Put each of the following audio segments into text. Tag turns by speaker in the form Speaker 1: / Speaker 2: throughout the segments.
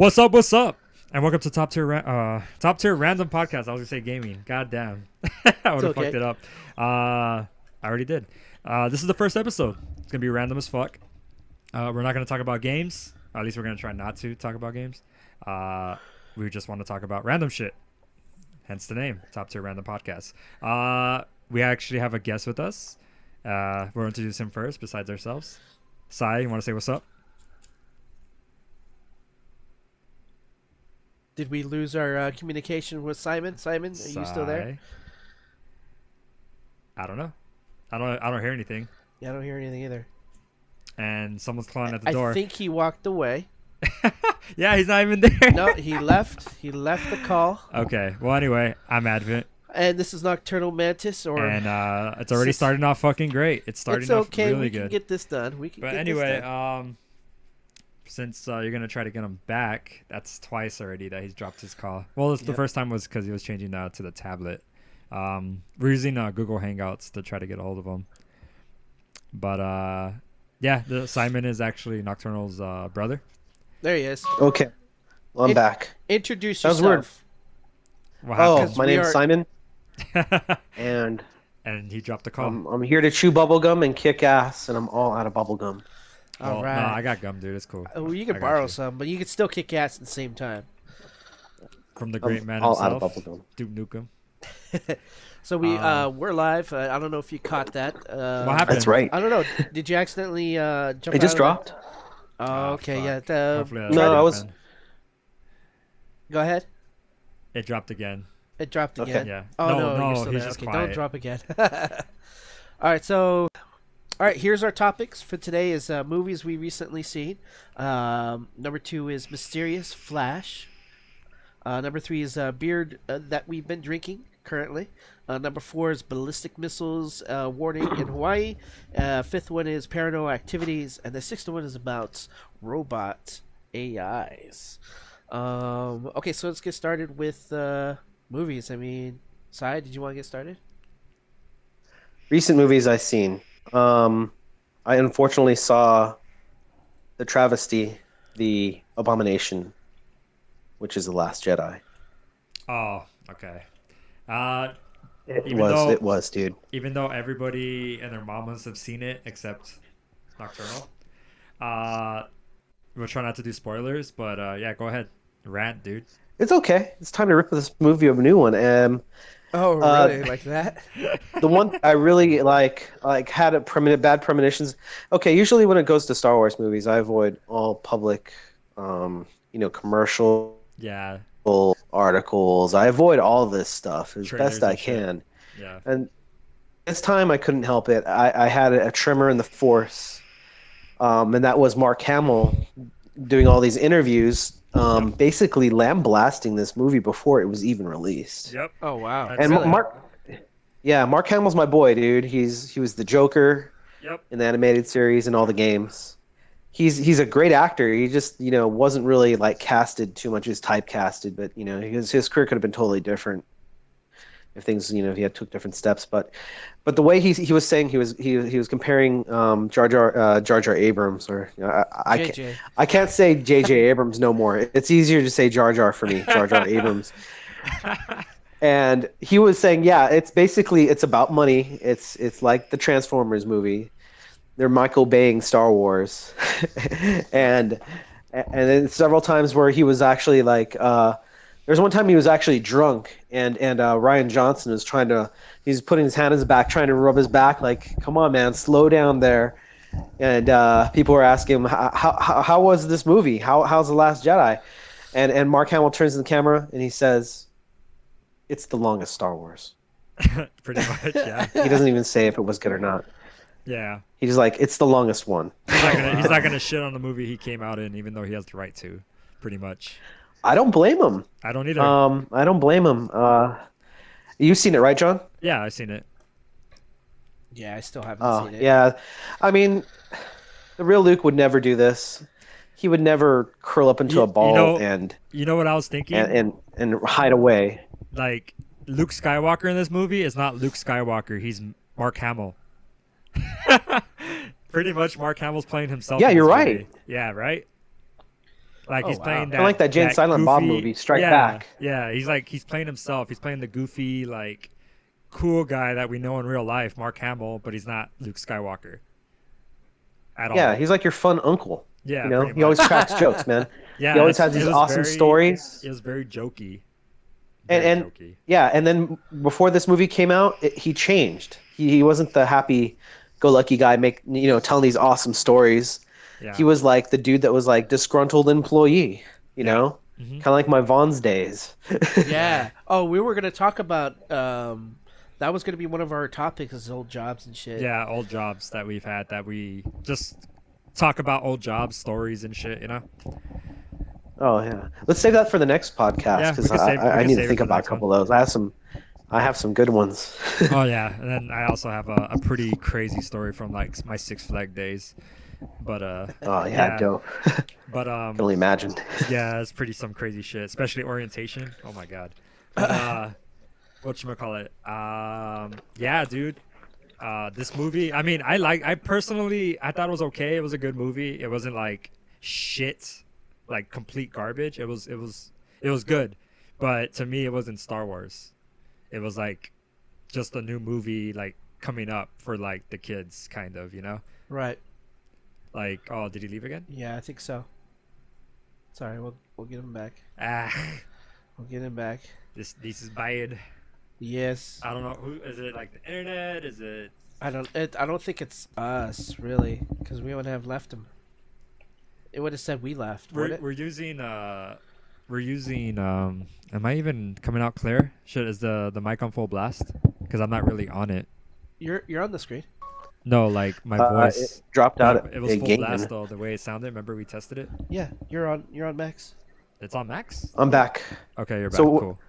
Speaker 1: What's up? What's up? And welcome to top tier random podcast. I was gonna say gaming. God damn, I would have fucked it up. I already did. This is the first episode. It's gonna be random as fuck. We're not gonna talk about games. At least we're gonna try not to talk about games. We just want to talk about random shit. Hence the name, top tier random podcast. We actually have a guest with us. We'll introduce him first. Besides ourselves, Sai, you want to say what's up?
Speaker 2: Did we lose our communication with Simon? Simon, are you still there?
Speaker 1: I don't know. I don't hear anything.
Speaker 2: Yeah, I don't hear anything either.
Speaker 1: And someone's clawing at the door.
Speaker 2: I think he walked away.
Speaker 1: Yeah, he's not even there.
Speaker 2: No, he left. He left the call.
Speaker 1: Okay. Well, anyway, I'm Advent.
Speaker 2: And this is Nocturnal Mantis,
Speaker 1: and it's already starting off fucking great. It's starting off really good.
Speaker 2: We can get this done.
Speaker 1: But anyway, since you're gonna try to get him back, that's twice already that he's dropped his call. Well, the first time was because he was changing to the tablet. We're using Google Hangouts to try to get a hold of him. But yeah, Simon is actually Nocturnal's brother.
Speaker 2: There he is.
Speaker 3: Okay, well, I'm back.
Speaker 2: Introduce
Speaker 3: yourself.
Speaker 1: What happened?
Speaker 3: My name's Simon, and
Speaker 1: he dropped the call.
Speaker 3: I'm here to chew bubblegum and kick ass, and I'm all out of bubblegum.
Speaker 1: Well,
Speaker 2: all right.
Speaker 1: No, I got gum, dude. It's cool.
Speaker 2: Well, you can borrow some, but you can still kick ass at the same time.
Speaker 1: From the great man
Speaker 3: all
Speaker 1: himself,
Speaker 3: out of bubblegum.
Speaker 1: Duke Nukem.
Speaker 2: So we're live. I don't know if you caught that.
Speaker 1: What happened?
Speaker 3: That's right.
Speaker 2: I don't know. Did you accidentally jump?
Speaker 3: It just dropped.
Speaker 2: Oh, okay,
Speaker 1: fuck.
Speaker 2: yeah.
Speaker 3: No, I was.
Speaker 2: Go ahead.
Speaker 1: It dropped again.
Speaker 2: It dropped again.
Speaker 1: Yeah.
Speaker 2: Oh no, you're still
Speaker 1: he's
Speaker 2: there.
Speaker 1: just
Speaker 2: Okay,
Speaker 1: quiet.
Speaker 2: don't drop again. All right. Here's our topics for today: is movies we recently seen. Number 2 is Mysterious Flash. Number 3 is beer that we've been drinking currently. Number 4 is ballistic missiles warning in Hawaii. 5th one is paranormal activities, and the 6th one is about robot AIs. Okay, so let's get started with movies. I mean, Sai, did you want to get started?
Speaker 3: Recent movies I've seen. I unfortunately saw the travesty, the abomination, which is The Last Jedi.
Speaker 1: Oh, okay.
Speaker 3: It was, dude.
Speaker 1: Even though everybody and their mamas have seen it except Nocturnal, we'll try not to do spoilers. But yeah, go ahead, rant, dude.
Speaker 3: It's okay. It's time to rip this movie of a new one.
Speaker 2: Oh, really? Like that?
Speaker 3: The one I really had bad premonitions. Okay, usually when it goes to Star Wars movies, I avoid all public, commercial.
Speaker 1: Yeah.
Speaker 3: Articles. I avoid all this stuff as
Speaker 1: Trailers
Speaker 3: best I
Speaker 1: and shit.
Speaker 3: can.
Speaker 1: Yeah.
Speaker 3: And this time I couldn't help it. I had a tremor in the force, and that was Mark Hamill doing all these interviews, basically lambasting this movie before it was even released.
Speaker 1: Yep.
Speaker 2: Oh, wow.
Speaker 3: And
Speaker 2: Really?
Speaker 3: Mark Hamill's my boy, dude. He was the Joker
Speaker 1: Yep.
Speaker 3: in the animated series and all the games. He's a great actor. He just wasn't really casted too much as typecasted, but his career could have been totally different if things if he had took different steps. But the way he was saying he was comparing Jar Jar Abrams I can't say J.J. Abrams no more. It's easier to say Jar Jar for me, Jar Jar Abrams. And he was saying, yeah, it's about money. It's like the Transformers movie. They're Michael Baying Star Wars, and then several times where he was actually there's one time he was actually drunk, and Ryan Johnson was he's putting his hand in his back, trying to rub his back, like, come on, man, slow down there. And people were asking him, how was this movie? How's The Last Jedi? And Mark Hamill turns to the camera and he says, it's the longest Star Wars.
Speaker 1: Pretty much, yeah.
Speaker 3: He doesn't even say if it was good or not.
Speaker 1: Yeah.
Speaker 3: He's just like, it's the longest one.
Speaker 1: He's not gonna shit on the movie he came out in, even though he has the right to. Pretty much.
Speaker 3: I don't blame him.
Speaker 1: I don't either.
Speaker 3: I don't blame him. You've seen it, right, John?
Speaker 1: Yeah, I've seen it.
Speaker 2: Yeah, I still haven't seen it.
Speaker 3: Yeah. I mean, the real Luke would never do this. He would never curl up into a ball and
Speaker 1: you know what I was thinking?
Speaker 3: And hide away.
Speaker 1: Like, Luke Skywalker in this movie is not Luke Skywalker. He's Mark Hamill. Pretty much Mark Hamill's playing himself.
Speaker 3: Yeah,
Speaker 1: in
Speaker 3: you're
Speaker 1: this
Speaker 3: right.
Speaker 1: movie. Yeah, right? Like
Speaker 2: Oh,
Speaker 1: he's
Speaker 2: wow.
Speaker 1: playing
Speaker 3: Kinda
Speaker 1: that.
Speaker 3: like that Jay and Silent Bob
Speaker 1: goofy-
Speaker 3: movie, Strike
Speaker 1: yeah,
Speaker 3: Back.
Speaker 1: Yeah, he's playing himself. He's playing the goofy, like cool guy that we know in real life, Mark Hamill, but he's not Luke Skywalker at all.
Speaker 3: Yeah, he's like your fun uncle.
Speaker 1: Yeah,
Speaker 3: You know,
Speaker 1: pretty
Speaker 3: he always
Speaker 1: much.
Speaker 3: cracks jokes, man.
Speaker 1: Yeah,
Speaker 3: He always
Speaker 1: it's-
Speaker 3: has these
Speaker 1: it was
Speaker 3: awesome
Speaker 1: very-
Speaker 3: stories.
Speaker 1: It was very jokey.
Speaker 3: And-
Speaker 1: Very
Speaker 3: and-
Speaker 1: jokey.
Speaker 3: Yeah, and then before this movie came out, he changed. He wasn't the happy-go-lucky guy, telling these awesome stories.
Speaker 1: Yeah.
Speaker 3: He was like the dude that was like disgruntled employee. You know,
Speaker 1: Mhm.
Speaker 3: kind of like my Vaughn's days.
Speaker 2: Yeah. Oh, we were gonna talk about that was gonna be one of our topics is old jobs and shit.
Speaker 1: Yeah, old jobs that we've had that we just talk about old jobs, stories and shit, you know?
Speaker 3: Oh yeah, let's save that for the next podcast
Speaker 1: Yeah, we
Speaker 3: because
Speaker 1: can save- we
Speaker 3: I
Speaker 1: can
Speaker 3: need
Speaker 1: save
Speaker 3: to
Speaker 1: it
Speaker 3: think
Speaker 1: for the
Speaker 3: about a
Speaker 1: next
Speaker 3: couple of those. I have some good ones.
Speaker 1: Oh yeah, and then I also have a pretty crazy story from like my Six Flag days. But
Speaker 3: Oh yeah, dope.
Speaker 1: But
Speaker 3: Can only imagine.
Speaker 1: yeah, it's pretty some crazy shit, especially orientation. Oh my god. But, whatchamacallit? Yeah, dude. This movie, I mean, I personally thought it was okay. It was a good movie. It wasn't like shit, like complete garbage. It was good. But to me it wasn't Star Wars. It was like just a new movie like coming up for like the kids kind of, you know?
Speaker 2: Right.
Speaker 1: Like, oh, did he leave again?
Speaker 2: Yeah, I think so. Sorry, we'll get him back.
Speaker 1: Ah,
Speaker 2: We'll get him back.
Speaker 1: this is bad.
Speaker 2: Yes.
Speaker 1: I don't know who is it. Like the internet? Is it?
Speaker 2: I don't think it's us really, because we would have left him. It would have said we left.
Speaker 1: We're
Speaker 2: Would it?
Speaker 1: we're using am I even coming out clear? Is the mic on full blast? Because I'm not really on it.
Speaker 2: You're on the screen.
Speaker 1: No, like my
Speaker 3: It
Speaker 1: voice.
Speaker 3: dropped out.
Speaker 1: It was full
Speaker 3: again.
Speaker 1: blast though. The way it sounded. Remember we tested it.
Speaker 2: Yeah, you're on max.
Speaker 1: It's on max.
Speaker 3: I'm back.
Speaker 1: Okay, you're back.
Speaker 3: So,
Speaker 1: Cool.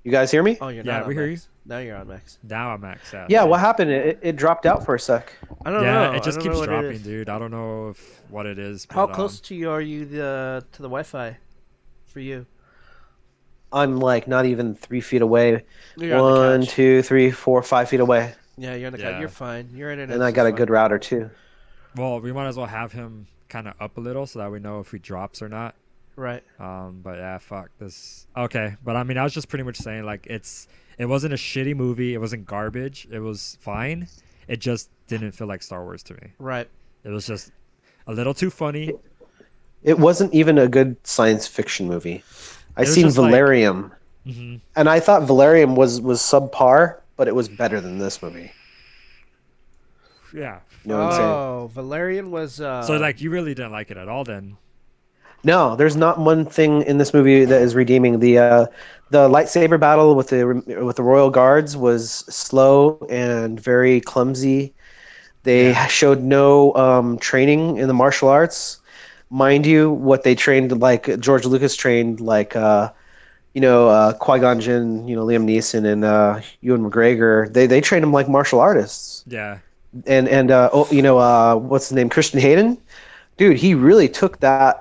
Speaker 3: You guys hear me?
Speaker 2: Oh, you're
Speaker 1: Yeah,
Speaker 2: not on
Speaker 1: we hear
Speaker 2: max. Now you're on max.
Speaker 1: Now I'm max out.
Speaker 3: Yeah. What happened? It dropped out for a sec.
Speaker 2: I don't
Speaker 1: Yeah,
Speaker 2: know.
Speaker 1: it just
Speaker 2: I don't
Speaker 1: keeps
Speaker 2: know what it
Speaker 1: dropping,
Speaker 2: is.
Speaker 1: dude. I don't know what it is.
Speaker 2: How
Speaker 1: but,
Speaker 2: close to you are you to the Wi-Fi? For you.
Speaker 3: I'm like not even 3 feet away.
Speaker 2: You're on the
Speaker 3: 1,
Speaker 2: couch.
Speaker 3: 2, 3, 4, 5 feet away,
Speaker 2: Yeah, you're on the
Speaker 1: Yeah.
Speaker 2: couch. You're fine. Your internet.
Speaker 3: and I got a good router too.
Speaker 1: Well, we might as well have him kind of up a little so that we know if he drops or not.
Speaker 2: Right.
Speaker 1: But yeah, fuck this. Okay, but I mean, I was just pretty much saying like it wasn't a shitty movie. It wasn't garbage. It was fine. It just didn't feel like Star Wars to me.
Speaker 2: Right.
Speaker 1: It was just a little too funny.
Speaker 3: It wasn't even a good science fiction movie. I
Speaker 1: It was
Speaker 3: seen
Speaker 1: just like-
Speaker 3: Valerium,
Speaker 1: Hmm.
Speaker 3: and I thought Valerium was subpar, but it was better than this movie.
Speaker 1: Yeah.
Speaker 3: You know what I'm saying?
Speaker 2: Oh, Valerian was.
Speaker 1: So like, you really didn't like it at all, then?
Speaker 3: No, there's not one thing in this movie that is redeeming. The lightsaber battle with the Royal Guards was slow and very clumsy. They showed no training in the martial arts. Mind you, what they trained, like George Lucas trained, like Qui-Gon Jinn, Liam Neeson and Ewan McGregor. They trained them like martial artists.
Speaker 1: Yeah.
Speaker 3: And what's his name? Christian Hayden, dude, he really took that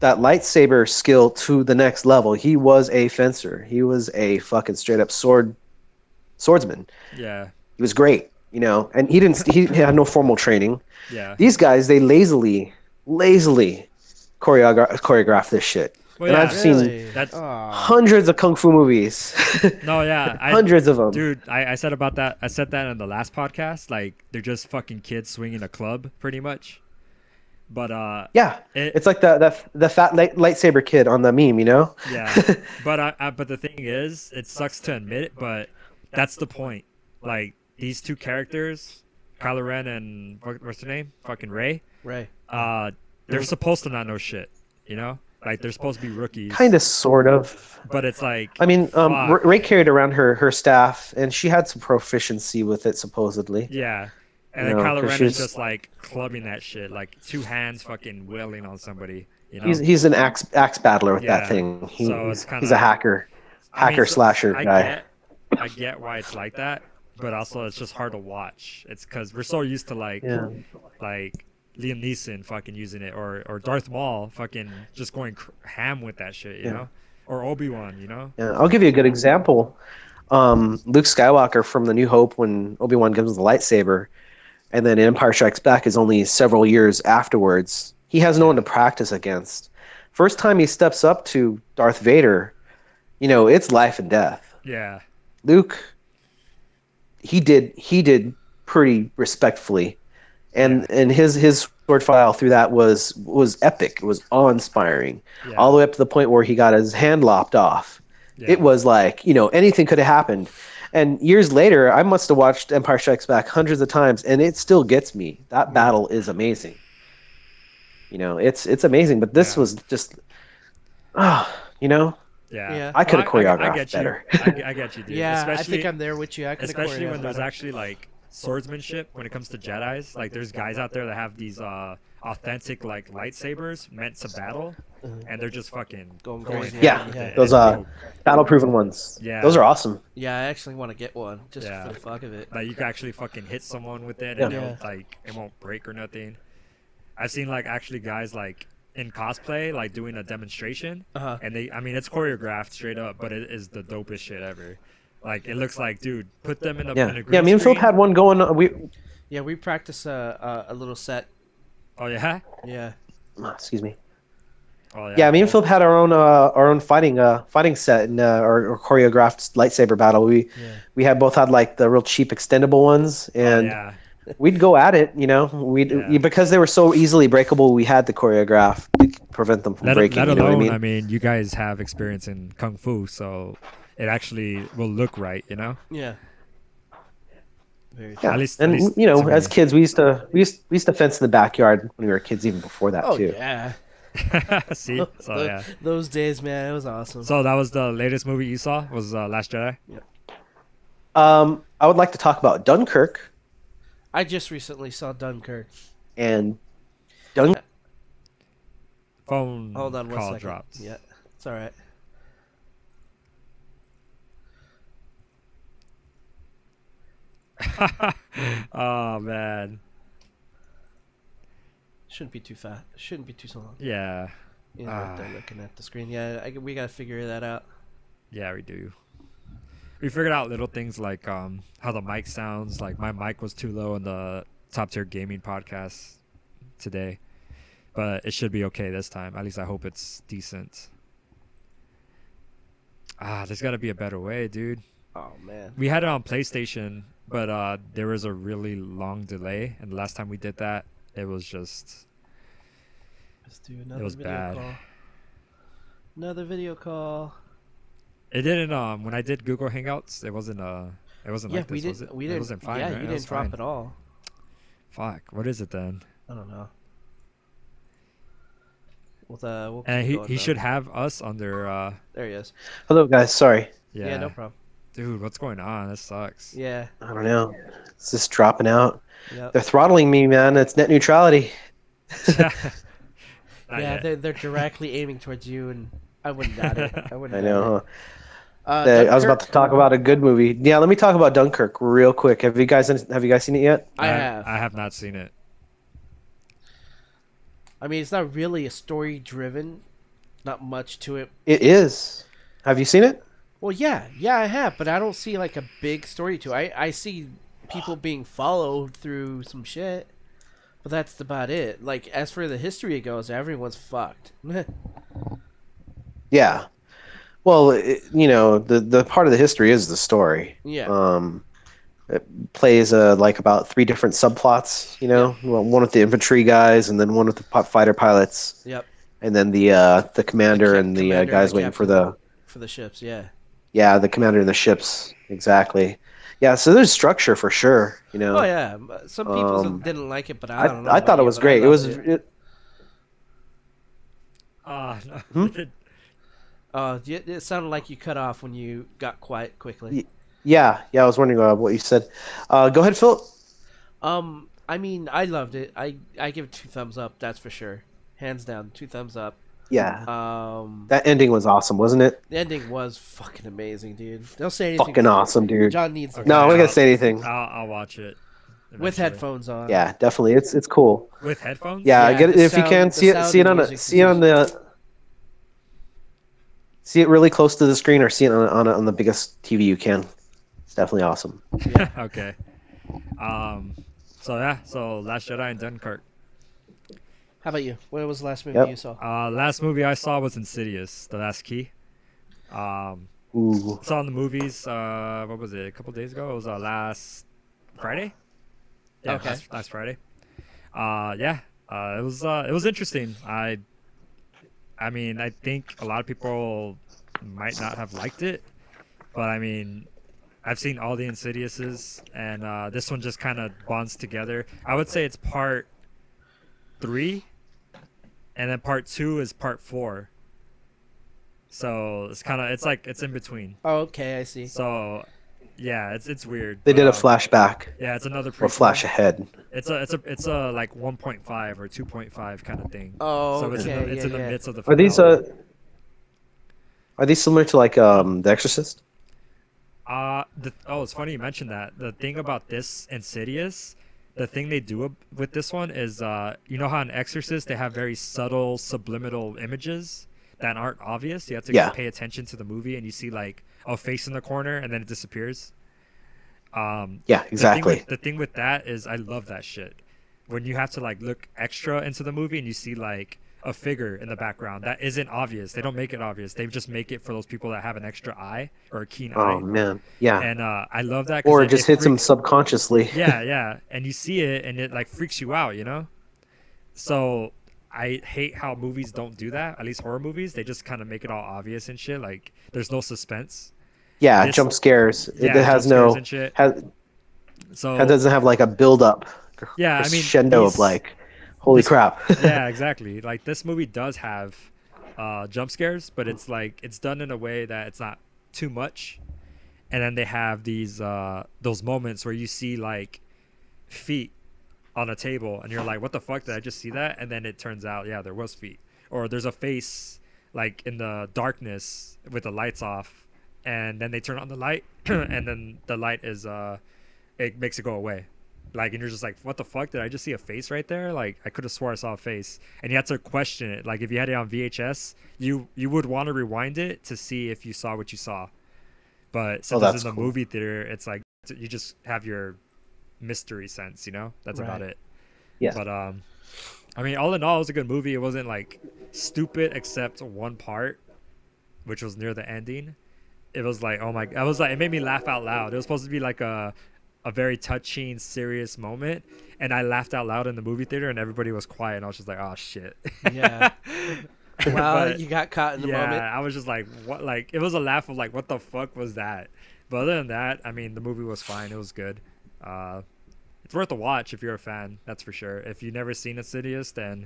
Speaker 3: lightsaber skill to the next level. He was a fencer. He was a fucking straight up swordsman.
Speaker 1: Yeah.
Speaker 3: He was great, and he had no formal training.
Speaker 1: Yeah.
Speaker 3: These guys, they lazily choreograph this shit.
Speaker 1: Well,
Speaker 3: and
Speaker 1: yeah,
Speaker 3: I've seen
Speaker 2: Really?
Speaker 1: That's
Speaker 2: Aw.
Speaker 3: hundreds of kung fu movies.
Speaker 1: no, yeah.
Speaker 3: Hundreds of them.
Speaker 1: Dude, I said about that. I said that in the last podcast. Like, they're just fucking kids swinging a club, pretty much. But
Speaker 3: Yeah, it's like the fat lightsaber kid on the meme,
Speaker 1: yeah. But the thing is, it sucks to admit it, but that's the point. Like, these two characters, Kylo Ren and what's her name? Fucking Rey.
Speaker 2: Right.
Speaker 1: They're supposed to not know shit, Like, they're supposed to be rookies.
Speaker 3: Kind of, sort of.
Speaker 1: But it's like,
Speaker 3: I mean,
Speaker 1: fuck.
Speaker 3: Ray carried around her staff, and she had some proficiency with it, supposedly.
Speaker 1: Yeah. And then
Speaker 3: No,
Speaker 1: Kylo
Speaker 3: 'cause
Speaker 1: Ren
Speaker 3: she's-
Speaker 1: is just like clubbing that shit, like two hands fucking wailing on somebody.
Speaker 3: He's an axe battler with
Speaker 1: Yeah,
Speaker 3: that thing.
Speaker 1: so it's
Speaker 3: He's a hacker. Hacker-slasher guy.
Speaker 1: I get why it's like that, but also it's just hard to watch. It's because we're so used to like Liam Neeson fucking using it, or Darth Maul fucking just going ham with that shit, you know, or Obi-Wan,
Speaker 3: Yeah, I'll give you a good example. Luke Skywalker from The New Hope, when Obi-Wan gives him the lightsaber, and then Empire Strikes Back is only several years afterwards. He has no one to practice against. first time he steps up to Darth Vader, it's life and death.
Speaker 1: Yeah.
Speaker 3: Luke, he did pretty respectfully, and his sword file through that was epic. It was awe-inspiring, all the way up to the point where he got his hand lopped off. Yeah. It was like, anything could have happened. And years later, I must have watched Empire Strikes Back hundreds of times, and it still gets me. That battle is amazing. It's amazing, but this was just,
Speaker 1: Yeah.
Speaker 3: I could have choreographed
Speaker 1: I get
Speaker 3: better.
Speaker 1: I get you, dude.
Speaker 2: Yeah,
Speaker 1: especially,
Speaker 2: I think I'm there with you. I could have
Speaker 1: especially when
Speaker 2: choreographed
Speaker 1: there's
Speaker 2: better.
Speaker 1: actually like swordsmanship when it comes to Jedis. Like there's guys out there that have these authentic like lightsabers meant to battle, and they're just fucking
Speaker 2: Going crazy.
Speaker 3: Yeah, those battle-proven ones.
Speaker 1: Yeah,
Speaker 3: those are awesome.
Speaker 2: Yeah, I actually want to get one just
Speaker 1: Yeah.
Speaker 2: for the fuck of it.
Speaker 1: Like you can actually fucking hit someone with it,
Speaker 3: Yeah.
Speaker 1: and it won't break or nothing. I've seen like actually guys like in cosplay like doing a demonstration, and it's choreographed straight up, but it is the dopest shit ever. Like it looks like, dude, put them in a
Speaker 3: Yeah,
Speaker 1: in a green
Speaker 3: yeah. Me and Philip
Speaker 1: screen.
Speaker 3: had one going.
Speaker 2: We practiced a little set.
Speaker 1: Oh yeah.
Speaker 2: Yeah.
Speaker 3: Excuse me.
Speaker 1: Oh
Speaker 3: Yeah, me and Philip had our own fighting set and our choreographed lightsaber battle. We both had like the real cheap extendable ones, and we'd go at it. Because they were so easily breakable. We had to choreograph to prevent them from breaking.
Speaker 1: Let
Speaker 3: you know
Speaker 1: alone,
Speaker 3: what I mean?
Speaker 1: you guys have experience in kung fu, so it actually will look right.
Speaker 2: Yeah. Very
Speaker 3: Yeah.
Speaker 1: At least,
Speaker 3: as kids, we used to fence in the backyard when we were kids, even before that too.
Speaker 2: Yeah.
Speaker 1: See, so
Speaker 2: those days, man, it was awesome.
Speaker 1: So that was the latest movie you saw was Last Jedi.
Speaker 3: I would like to talk about Dunkirk.
Speaker 2: I just recently saw Dunkirk.
Speaker 3: And
Speaker 1: phone
Speaker 2: Hold on one
Speaker 1: call
Speaker 2: second.
Speaker 1: dropped.
Speaker 2: Yeah, it's all right.
Speaker 1: Oh man.
Speaker 2: Shouldn't be too fast. Shouldn't be too so long.
Speaker 1: Yeah.
Speaker 2: Right there looking at the screen. Yeah, we gotta figure that out.
Speaker 1: Yeah, we do. We figured out little things like how the mic sounds. Like my mic was too low in the Top Tier Gaming podcast today, but it should be okay this time. At least I hope it's decent. There's got to be a better way, dude.
Speaker 2: Oh man.
Speaker 1: We had it on PlayStation, but there was a really long delay, and the last time we did that, it was just.
Speaker 2: Let's do another
Speaker 1: was
Speaker 2: video
Speaker 1: bad.
Speaker 2: call. Another video call.
Speaker 1: It didn't. When I did Google Hangouts, it wasn't. It wasn't like this, was it?
Speaker 2: We didn't.
Speaker 1: It wasn't fine.
Speaker 2: Yeah,
Speaker 1: right?
Speaker 2: you
Speaker 1: It was
Speaker 2: didn't drop
Speaker 1: fine.
Speaker 2: at all.
Speaker 1: Fuck. What is it then?
Speaker 2: I don't know. We'll
Speaker 1: And
Speaker 2: keep going,
Speaker 1: he
Speaker 2: though.
Speaker 1: should have us under.
Speaker 2: There he is.
Speaker 3: hello, guys. Sorry,
Speaker 2: Yeah, no problem.
Speaker 1: Dude, what's going on? This sucks.
Speaker 2: Yeah.
Speaker 3: I don't know. It's just dropping out.
Speaker 2: Yep.
Speaker 3: They're throttling me, man. It's net neutrality.
Speaker 1: Not
Speaker 2: Yeah,
Speaker 1: yet.
Speaker 2: they're directly aiming towards you, and I wouldn't doubt it. I wouldn't.
Speaker 3: I
Speaker 2: doubt
Speaker 3: know.
Speaker 2: it.
Speaker 3: Huh? I was about to talk about a good movie. Yeah, let me talk about Dunkirk real quick. Have you guys seen it yet?
Speaker 2: I have.
Speaker 1: I have not seen it.
Speaker 2: I mean, it's not really a story driven. Not much to it.
Speaker 3: It is. Have you seen it?
Speaker 2: Well, yeah, I have, but I don't see like a big story to it. I see people being followed through some shit, but that's about it. Like as for the history goes, everyone's fucked.
Speaker 3: Yeah. Well, the part of the history is the story.
Speaker 2: Yeah.
Speaker 3: It plays like about 3 different subplots. Well, one with the infantry guys, and then one with the fighter pilots,
Speaker 2: Yep.
Speaker 3: and then the commander and the
Speaker 2: commander and
Speaker 3: guys
Speaker 2: the
Speaker 3: waiting for
Speaker 2: captain.
Speaker 3: the
Speaker 2: For the ships, yeah.
Speaker 3: the commander and the ships. Exactly. Yeah. So there's structure for sure.
Speaker 2: Oh yeah, some people didn't like it, but I don't know.
Speaker 3: I
Speaker 2: about
Speaker 3: thought it
Speaker 2: you,
Speaker 3: was
Speaker 2: but I
Speaker 3: great. It was.
Speaker 2: loved it.
Speaker 1: No.
Speaker 2: It sounded like you cut off when you got quiet quickly.
Speaker 3: Yeah. I was wondering what you said. Go ahead, Phil.
Speaker 2: I mean, I loved it. I give it 2 thumbs up. That's for sure, hands down, 2 thumbs up.
Speaker 3: Yeah.
Speaker 2: Um,
Speaker 3: That ending was awesome, wasn't it?
Speaker 2: the ending was fucking amazing, dude. Don't say anything.
Speaker 3: Fucking awesome, dude.
Speaker 2: John needs to
Speaker 1: Okay.
Speaker 3: No, I'm not
Speaker 1: I'll-
Speaker 3: gonna say anything.
Speaker 1: I'll watch it.
Speaker 2: with
Speaker 1: eventually.
Speaker 2: headphones on.
Speaker 3: Yeah, definitely. It's cool.
Speaker 1: With headphones?
Speaker 3: Yeah,
Speaker 2: Yeah,
Speaker 3: get it
Speaker 2: the
Speaker 3: if you
Speaker 2: sound-
Speaker 3: can.
Speaker 2: the
Speaker 3: See it.
Speaker 2: sound
Speaker 3: See it
Speaker 2: and
Speaker 3: on
Speaker 2: music
Speaker 3: the. See it on the. See it really close to the screen, or see it on the biggest TV you can. It's definitely awesome.
Speaker 1: Okay. So Last Jedi and Dunkirk.
Speaker 2: How about you? What was the last movie you saw?
Speaker 1: Last movie I saw was Insidious, The Last Key.
Speaker 3: Ooh.
Speaker 1: Saw in the movies. What was it? A couple days ago. It was last Friday. Yeah,
Speaker 2: Okay.
Speaker 1: last Friday. Yeah. It was interesting. I mean, I think a lot of people might not have liked it, but I mean, I've seen all the Insidiouses, and this one just kind of bonds together. I would say it's part 3, and then part 2 is part 4. So it's in between.
Speaker 2: Oh, okay, I see.
Speaker 1: So yeah, it's weird.
Speaker 3: They did a
Speaker 1: but,
Speaker 3: flashback
Speaker 1: Yeah, it's another
Speaker 3: or
Speaker 1: prequel.
Speaker 3: flash ahead.
Speaker 1: It's a like 1.5 or 2.5 kind of thing.
Speaker 2: Oh,
Speaker 1: So it's
Speaker 2: okay,
Speaker 1: in the
Speaker 2: yeah.
Speaker 1: midst of the.
Speaker 3: Are these
Speaker 1: finale.
Speaker 3: are these similar to like The Exorcist?
Speaker 1: It's funny you mentioned that. The thing about this Insidious, the thing they do with this one is, you know how in Exorcist they have very subtle subliminal images that aren't obvious. You have to pay attention to the movie, and you see like a face in the corner, and then it disappears.
Speaker 3: Yeah, exactly.
Speaker 1: The thing with that is, I love that shit. When you have to like look extra into the movie, and you see like a figure in the background that isn't obvious. They don't make it obvious. They just make it for those people that have an extra eye or a keen eye.
Speaker 3: Oh man, yeah.
Speaker 1: And I love that. 'Cause
Speaker 3: Or it just hits them
Speaker 1: freaks-
Speaker 3: subconsciously.
Speaker 1: Yeah, and you see it, and it like freaks you out, you know. So I hate how movies don't do that. At least horror movies, they just kind of make it all obvious and shit. Like there's no suspense.
Speaker 3: Yeah,
Speaker 1: This-
Speaker 3: jump scares.
Speaker 1: Yeah,
Speaker 3: It has
Speaker 1: jump
Speaker 3: no.
Speaker 1: scares and shit. So
Speaker 3: It doesn't have like a build up.
Speaker 1: Yeah, I mean,
Speaker 3: crescendo of
Speaker 1: these-
Speaker 3: like, holy
Speaker 1: this-
Speaker 3: crap.
Speaker 1: yeah, exactly. Like this movie does have jump scares, but it's like it's done in a way that it's not too much. And then they have these those moments where you see like feet on a table, and you're like, "What the fuck? Did I just see that?" And then it turns out, yeah, there was feet. Or there's a face like in the darkness with the lights off, and then they turn on the light, and then the light is it makes it go away. Like, and you're just like, what the fuck? Did I just see a face right there? Like, I could have swore I saw a face. And you had to question it. Like, if you had it on VHS, you would want to rewind it to see if you saw what you saw. But since it's
Speaker 3: that's
Speaker 1: in the
Speaker 3: cool.
Speaker 1: movie theater, it's like you just have your mystery sense, you know? That's about
Speaker 2: Right.
Speaker 1: it.
Speaker 3: Yeah.
Speaker 1: But I mean, all in all, it was a good movie. It wasn't like stupid except one part, which was near the ending. It was like, oh my! I was like, it made me laugh out loud. It was supposed to be like a very touching, serious moment, and I laughed out loud in the movie theater, and everybody was quiet, and I was just like, oh shit.
Speaker 2: Yeah. Well,
Speaker 1: But-
Speaker 2: you got caught in the
Speaker 1: yeah,
Speaker 2: moment.
Speaker 1: I was just like, what? Like, it was a laugh of like, what the fuck was that? But other than that, I mean, the movie was fine. It was good. It's worth a watch if you're a fan. That's for sure. If you've never seen Insidious, then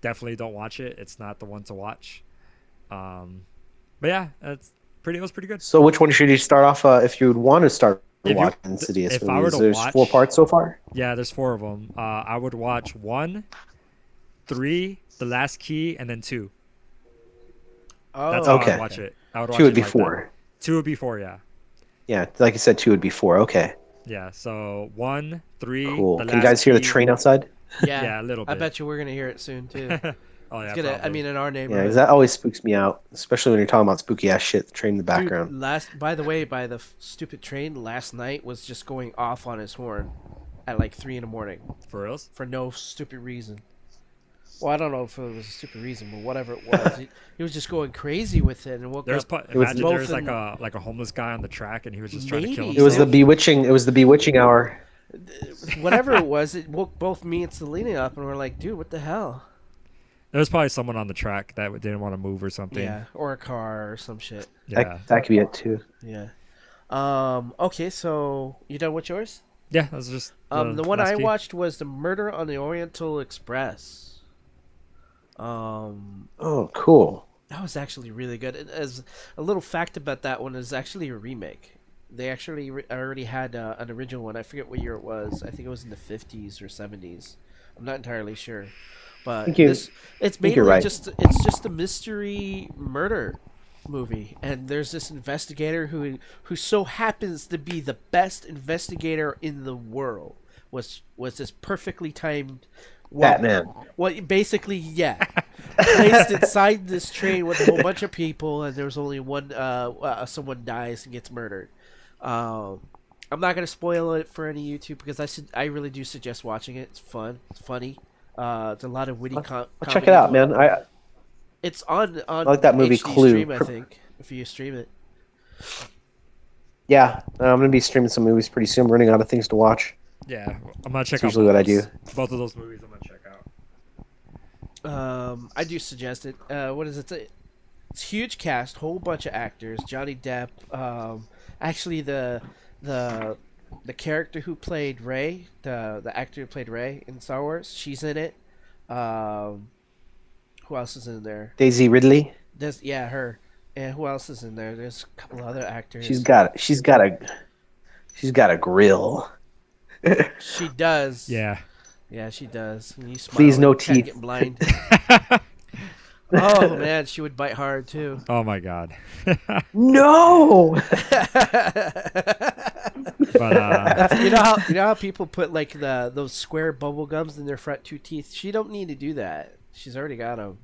Speaker 1: definitely don't watch it. It's not the one to watch. But yeah, it was pretty good.
Speaker 3: So which one should you start off if you would want to start
Speaker 1: If you-
Speaker 3: watching Insidious
Speaker 1: if I
Speaker 3: movies?
Speaker 1: were to
Speaker 3: There's
Speaker 1: watch-
Speaker 3: 4 parts so far.
Speaker 1: Yeah, there's 4 of them. I would watch 1, 3, The Last Key, and then 2.
Speaker 2: Oh,
Speaker 1: That's how
Speaker 3: Okay.
Speaker 1: I'd watch it. I would watch
Speaker 3: 2 would
Speaker 1: it
Speaker 3: be
Speaker 1: like
Speaker 3: 4.
Speaker 1: that. 2 would be 4, yeah.
Speaker 3: Yeah, like you said, 2 would be 4. Okay,
Speaker 1: Yeah, so 1, 3.
Speaker 3: cool.
Speaker 1: The
Speaker 3: Can you
Speaker 1: Last
Speaker 3: guys hear the
Speaker 1: Key-
Speaker 3: train outside?
Speaker 2: yeah.
Speaker 1: Yeah, a little
Speaker 2: I
Speaker 1: bit.
Speaker 2: bet you we're gonna hear it soon too.
Speaker 1: Oh yeah,
Speaker 2: It's gonna. I
Speaker 1: probably.
Speaker 2: mean, in our
Speaker 3: Yeah,
Speaker 2: neighborhood.
Speaker 3: 'cause that always spooks me out, especially when you're talking about spooky ass shit. The train in the
Speaker 2: Dude,
Speaker 3: background.
Speaker 2: by the way, by the stupid train last night was just going off on his horn at like 3 in the morning
Speaker 1: For reals?
Speaker 2: for no stupid reason. Well, I don't know if it was a stupid reason, but whatever it was, he was just going crazy with it and woke
Speaker 1: There's
Speaker 2: up.
Speaker 1: imagine
Speaker 2: both
Speaker 1: there's like
Speaker 2: in-
Speaker 1: a homeless guy on the track, and he was just trying to kill
Speaker 2: Maybe.
Speaker 3: It was the
Speaker 1: himself.
Speaker 3: bewitching. It was the bewitching hour.
Speaker 2: Whatever it was, it woke both me and Selena up, and we're like, "Dude, what the hell?"
Speaker 1: There was probably someone on the track that didn't want to move or something.
Speaker 2: Yeah, or a car or some shit.
Speaker 1: Yeah.
Speaker 3: That could be it too.
Speaker 2: Yeah. Okay, so you done with yours?
Speaker 1: Yeah, that was just
Speaker 2: The one
Speaker 1: Last
Speaker 2: I
Speaker 1: Key.
Speaker 2: watched was The Murder on the Oriental Express.
Speaker 3: Oh, cool.
Speaker 2: That was actually really good. And as a little fact about that one is actually a remake. They actually already had an original one. I forget what year it was. I think it was in the 50s or 70s. I'm not entirely sure. But
Speaker 3: think you-
Speaker 2: it's
Speaker 3: think
Speaker 2: mainly
Speaker 3: you're right.
Speaker 2: just a mystery murder movie, and there's this investigator who so happens to be the best investigator in the world. Was this perfectly timed
Speaker 3: Batman.
Speaker 2: Well, basically, yeah. Placed inside this train with a whole bunch of people, and there's only one. Someone dies and gets murdered. I'm not gonna spoil it for any YouTube because I really do suggest watching it. It's fun. It's funny. It's a lot of witty.
Speaker 3: I'll check it out, man.
Speaker 2: It's on
Speaker 3: I like that movie
Speaker 2: HD
Speaker 3: Clue.
Speaker 2: Stream, I think, if you stream it.
Speaker 3: Yeah, I'm gonna be streaming some movies pretty soon. I'm running out of things to watch.
Speaker 1: Yeah, I'm gonna check
Speaker 3: That's
Speaker 1: out.
Speaker 3: usually what I do.
Speaker 1: Both of those movies, I'm gonna check out.
Speaker 2: I do suggest it. What is it? It's huge cast, whole bunch of actors. Johnny Depp. Actually, the character who played Rey, the actor who played Rey in Star Wars, she's in it. Who else is in there?
Speaker 3: Daisy Ridley.
Speaker 2: Yeah, her. And who else is in there? There's a couple other actors.
Speaker 3: She's got a grill.
Speaker 2: She does.
Speaker 1: Yeah.
Speaker 2: Yeah, she does. When you smile,
Speaker 3: Please, no
Speaker 2: you kinda
Speaker 3: teeth.
Speaker 2: Get blind. Oh man, she would bite hard too.
Speaker 1: Oh my god.
Speaker 3: No.
Speaker 1: But
Speaker 2: you know how people put like those square bubble gums in their front two teeth. She don't need to do that. She's already got them.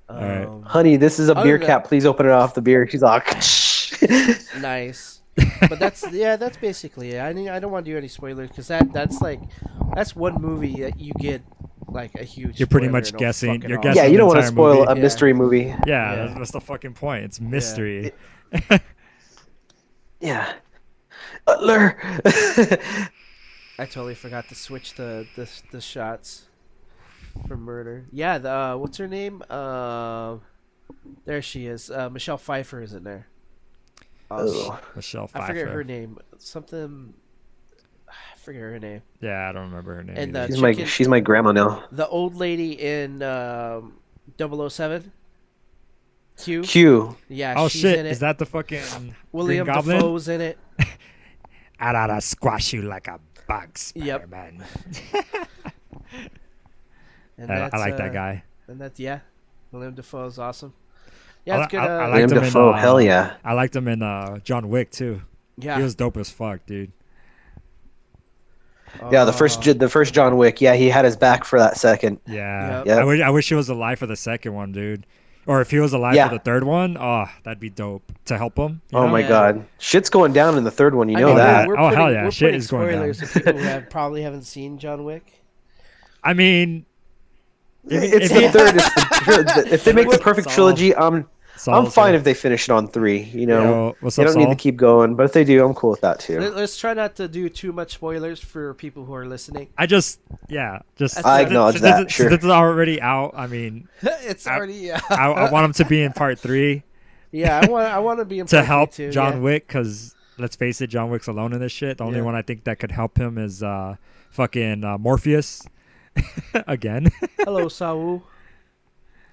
Speaker 1: right.
Speaker 3: Honey, this is a beer
Speaker 2: than
Speaker 3: cap. Please open it off the beer. She's like,
Speaker 2: Nice. But that's basically it. I don't want to do any spoilers because that's one movie that you get like a huge.
Speaker 1: You're pretty
Speaker 2: spoiler
Speaker 1: much
Speaker 2: and
Speaker 1: guessing.
Speaker 2: fucking
Speaker 1: You're
Speaker 2: all.
Speaker 1: guessing.
Speaker 3: yeah, you don't want to
Speaker 1: entire
Speaker 3: spoil
Speaker 1: movie.
Speaker 3: a mystery movie.
Speaker 1: Yeah,
Speaker 2: Yeah.
Speaker 1: That's the fucking point. It's mystery.
Speaker 3: Yeah. Butler.
Speaker 2: I totally forgot to switch the shots for murder. Yeah, what's her name? There she is. Michelle Pfeiffer is in there.
Speaker 3: Oh.
Speaker 1: Michelle Pfeiffer.
Speaker 2: I forget her name. Something. I forget her name.
Speaker 1: Yeah, I don't remember her name.
Speaker 2: And
Speaker 1: either.
Speaker 3: She's my grandma now.
Speaker 2: The old lady in 007. Q.
Speaker 3: Q.
Speaker 2: Yeah.
Speaker 1: Oh
Speaker 2: she's
Speaker 1: shit!
Speaker 2: In it.
Speaker 1: Is that the fucking
Speaker 2: William
Speaker 1: Green Goblin?
Speaker 2: Dafoe's in it.
Speaker 1: I gotta squash you like a bug,
Speaker 2: Yep.
Speaker 1: Spider-Man.
Speaker 2: And
Speaker 1: I like that guy.
Speaker 2: And that's William Dafoe is awesome. Yeah, it's good.
Speaker 1: I
Speaker 3: William
Speaker 1: liked him
Speaker 3: Dafoe,
Speaker 1: in,
Speaker 3: hell yeah.
Speaker 1: I liked him in John Wick too.
Speaker 2: yeah.
Speaker 1: He was dope as fuck, dude.
Speaker 3: Yeah, the first John Wick. Yeah, he had his back for that second.
Speaker 1: Yeah.
Speaker 3: Yep.
Speaker 1: I wish he was alive for the second one, dude. Or if he was alive
Speaker 3: Yeah.
Speaker 1: for the third one, oh, that'd be dope to help him. you
Speaker 3: Oh
Speaker 1: know?
Speaker 3: my
Speaker 2: Yeah.
Speaker 3: god, shit's going down in the third one. You know
Speaker 2: mean,
Speaker 3: that.
Speaker 2: We're
Speaker 1: Oh,
Speaker 2: putting,
Speaker 1: hell yeah,
Speaker 2: we're
Speaker 1: shit
Speaker 2: putting
Speaker 1: is going down.
Speaker 2: spoilers to people who probably haven't seen John Wick.
Speaker 1: I mean,
Speaker 3: It's
Speaker 1: if
Speaker 3: the
Speaker 1: he-
Speaker 3: third. If they make the perfect
Speaker 1: Saul.
Speaker 3: trilogy, I'm
Speaker 1: Saul's
Speaker 3: fine
Speaker 1: here.
Speaker 3: if they finish it on 3. You know,
Speaker 1: Yo, what's
Speaker 3: they
Speaker 1: up,
Speaker 3: don't need
Speaker 1: Saul?
Speaker 3: to keep going. But if they do, I'm cool with that too.
Speaker 2: Let's try not to do too much spoilers for people who are listening.
Speaker 1: I
Speaker 3: acknowledge that, sure.
Speaker 1: This is already out. I mean,
Speaker 2: It's already
Speaker 1: I want him to be in part 3
Speaker 2: yeah. I want to be in
Speaker 1: to
Speaker 2: part
Speaker 1: help
Speaker 2: too,
Speaker 1: John
Speaker 2: yeah.
Speaker 1: Wick, because let's face it, John Wick's alone in this shit. The only
Speaker 2: Yeah.
Speaker 1: one I think that could help him is fucking Morpheus again.
Speaker 2: Hello, Saul.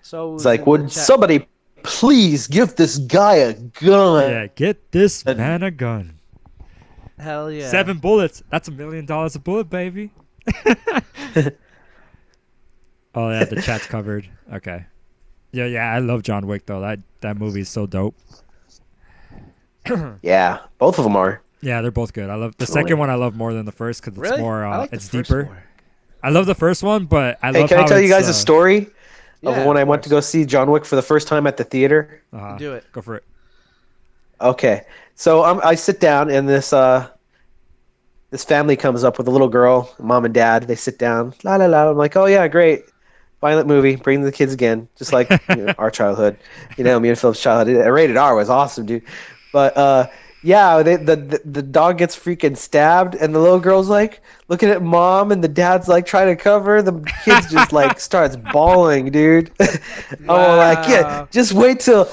Speaker 2: So
Speaker 3: It's like, would somebody please give this guy a gun?
Speaker 1: Yeah, get this man a gun.
Speaker 2: Hell yeah.
Speaker 1: 7 bullets. That's $1 million a bullet, baby. Oh yeah, the chat's covered. Okay. Yeah, I love John Wick though. That movie is so dope.
Speaker 3: Yeah, both of them are.
Speaker 1: Yeah, they're both good. I love the
Speaker 3: Totally.
Speaker 1: second one. I love more than the first because it's
Speaker 2: Really?
Speaker 1: more.
Speaker 2: I like the
Speaker 1: It's
Speaker 2: first
Speaker 1: deeper.
Speaker 2: one.
Speaker 1: I love the first one, but I
Speaker 3: Hey,
Speaker 1: love
Speaker 3: can
Speaker 1: how
Speaker 3: I tell you
Speaker 1: it's,
Speaker 3: guys a story
Speaker 2: Yeah,
Speaker 3: of when I went to go see John Wick for the first time at the theater?
Speaker 2: Do it.
Speaker 1: Go for it.
Speaker 3: Okay, so I sit down and this family comes up with a little girl, mom and dad. They sit down, la la la. I'm like, oh yeah, great, violent movie. Bring the kids again, just like our childhood. Me and Philip's childhood. Rated R was awesome, dude. But yeah, the dog gets freaking stabbed, and the little girl's like looking at mom, and the dad's like trying to cover. The kid's just like starts bawling, dude. I'm like, yeah, just wait till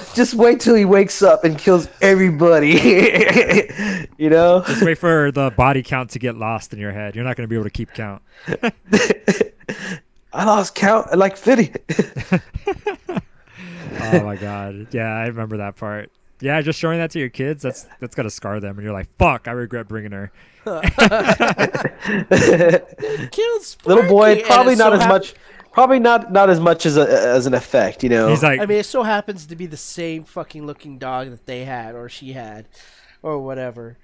Speaker 3: he wakes up and kills everybody.
Speaker 1: Just wait for the body count to get lost in your head. You're not going to be able to keep count.
Speaker 3: I lost count at like 50.
Speaker 1: Oh my god. Yeah, I remember that part. Yeah, just showing that to your kids, that's gonna scar them, and you're like, "Fuck, I regret bringing her."
Speaker 2: Killed
Speaker 3: Little boy,
Speaker 2: Sparky,
Speaker 3: probably
Speaker 2: and it
Speaker 3: not
Speaker 2: so
Speaker 3: as much. Probably not as much as an effect,
Speaker 1: He's like,
Speaker 2: I mean, it so happens to be the same fucking looking dog that they had or she had, or whatever.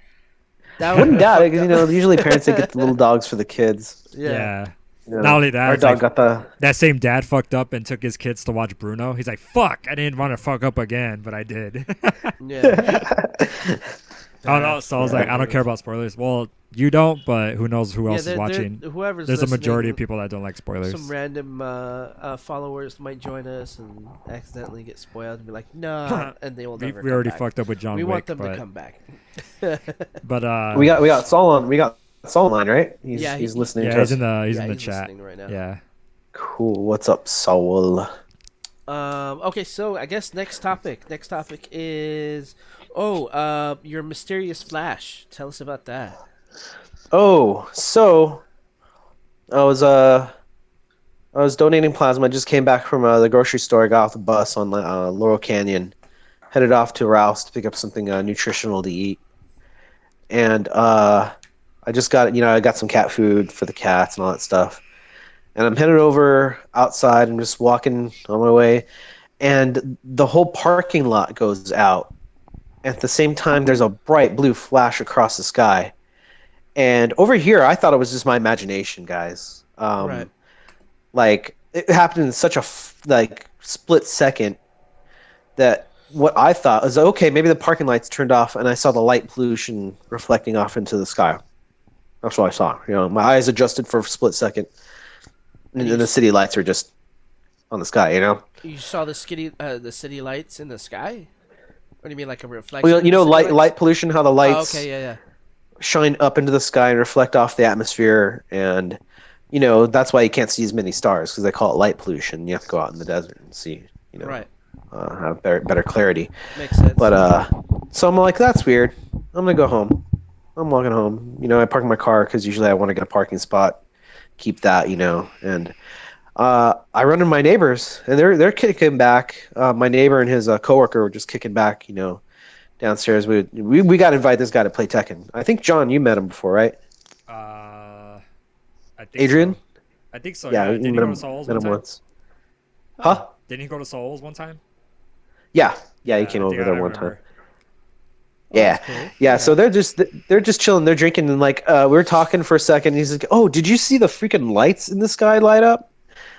Speaker 2: That
Speaker 3: wouldn't doubt it
Speaker 2: fucked
Speaker 3: because
Speaker 2: up.
Speaker 3: usually parents they get the little dogs for the kids.
Speaker 1: yeah.
Speaker 3: You know,
Speaker 1: Not only that,
Speaker 3: our
Speaker 1: it's
Speaker 3: dog
Speaker 1: like-
Speaker 3: got the.
Speaker 1: That same dad fucked up and took his kids to watch Bruno. He's like, "Fuck, I didn't want to fuck up again, but I did."
Speaker 2: Yeah.
Speaker 1: Oh no, so I was like, I don't care about spoilers. Well, You don't, but who knows who
Speaker 2: Yeah,
Speaker 1: else is watching?
Speaker 2: whoever's
Speaker 1: There's a majority of
Speaker 2: listening,
Speaker 1: people that don't like spoilers.
Speaker 2: some random followers might join us and accidentally get spoiled and be like, "No," and they will
Speaker 1: we
Speaker 2: never.
Speaker 1: we
Speaker 2: come
Speaker 1: already
Speaker 2: back.
Speaker 1: fucked up with John
Speaker 2: We
Speaker 1: Wick,
Speaker 2: want them
Speaker 1: but
Speaker 2: to come back.
Speaker 1: but
Speaker 3: We got Saul on. We got Saul online, right?
Speaker 2: Yeah,
Speaker 3: He's listening.
Speaker 1: yeah,
Speaker 3: to us.
Speaker 1: he's in the
Speaker 2: he's
Speaker 1: chat.
Speaker 2: listening right now.
Speaker 1: Yeah.
Speaker 3: Cool. What's up, Saul?
Speaker 2: Okay, so I guess next topic. Next topic is your mysterious Flash. Tell us about that.
Speaker 3: Oh, so I was donating plasma. I just came back from the grocery store. I got off the bus on Laurel Canyon, headed off to Rouse to pick up something nutritional to eat, and I just got I got some cat food for the cats and all that stuff. And I'm headed over outside. I'm just walking on my way, and the whole parking lot goes out. At the same time, there's a bright blue flash across the sky. And over here, I thought it was just my imagination, guys.
Speaker 2: Right.
Speaker 3: Like, it happened in such a split second that what I thought was, okay, maybe the parking lights turned off, and I saw the light pollution reflecting off into the sky. That's what I saw. My eyes adjusted for a split second. And the city lights are just on the sky,
Speaker 2: You saw the city lights in the sky? What do you mean, like a reflection?
Speaker 3: Well,
Speaker 2: of the city lights?
Speaker 3: light pollution, how the lights
Speaker 2: okay, yeah.
Speaker 3: shine up into the sky and reflect off the atmosphere. And, that's why you can't see as many stars, because they call it light pollution. You have to go out in the desert and see,
Speaker 2: Right.
Speaker 3: have better clarity.
Speaker 2: Makes sense.
Speaker 3: But, so I'm like, that's weird. I'm going to go home. I'm walking home. I park my car because usually I want to get a parking spot. Keep that, and I run into my neighbors, and they're kicking back. My neighbor and his coworker were just kicking back, downstairs. We got to invite this guy to play Tekken. I think, John, you met him before, right?
Speaker 1: I think
Speaker 3: Adrian?
Speaker 1: So. I think so.
Speaker 3: Yeah,
Speaker 1: Didn't he go to Souls
Speaker 3: met
Speaker 1: one
Speaker 3: him
Speaker 1: time?
Speaker 3: once. Huh?
Speaker 1: Didn't he go to Souls one time?
Speaker 3: Yeah, he
Speaker 1: I
Speaker 3: came
Speaker 1: think
Speaker 3: over there
Speaker 1: I
Speaker 3: one time.
Speaker 1: remember.
Speaker 3: Yeah,
Speaker 2: That's cool.
Speaker 3: yeah. So they're just chilling. They're drinking, and we were talking for a second. And he's like, "Oh, did you see the freaking lights in the sky light up?"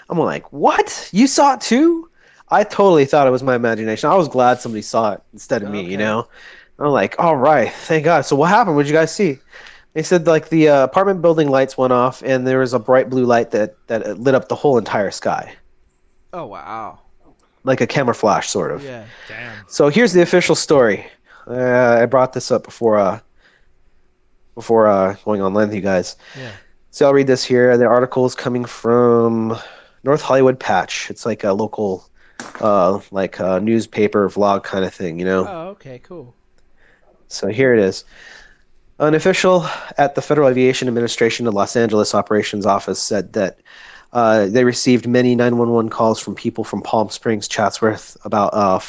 Speaker 3: I'm like, "What? You saw it too?" I totally thought it was my imagination. I was glad somebody saw it instead of me.
Speaker 2: Okay.
Speaker 3: I'm like, "All right, thank God." So what happened? What did you guys see? They said the apartment building lights went off, and there was a bright blue light that lit up the whole entire sky,
Speaker 2: Oh, wow.
Speaker 3: like a camera flash, sort of.
Speaker 2: Yeah.
Speaker 1: Damn.
Speaker 3: So here's the official story. I brought this up before going online with you guys.
Speaker 2: Yeah.
Speaker 3: So I'll read this here. The article is coming from North Hollywood Patch. It's like a local, newspaper vlog kind of thing,
Speaker 2: Oh, okay, cool.
Speaker 3: So here it is. An official at the Federal Aviation Administration of Los Angeles Operations Office said that they received many 911 calls from people from Palm Springs, Chatsworth about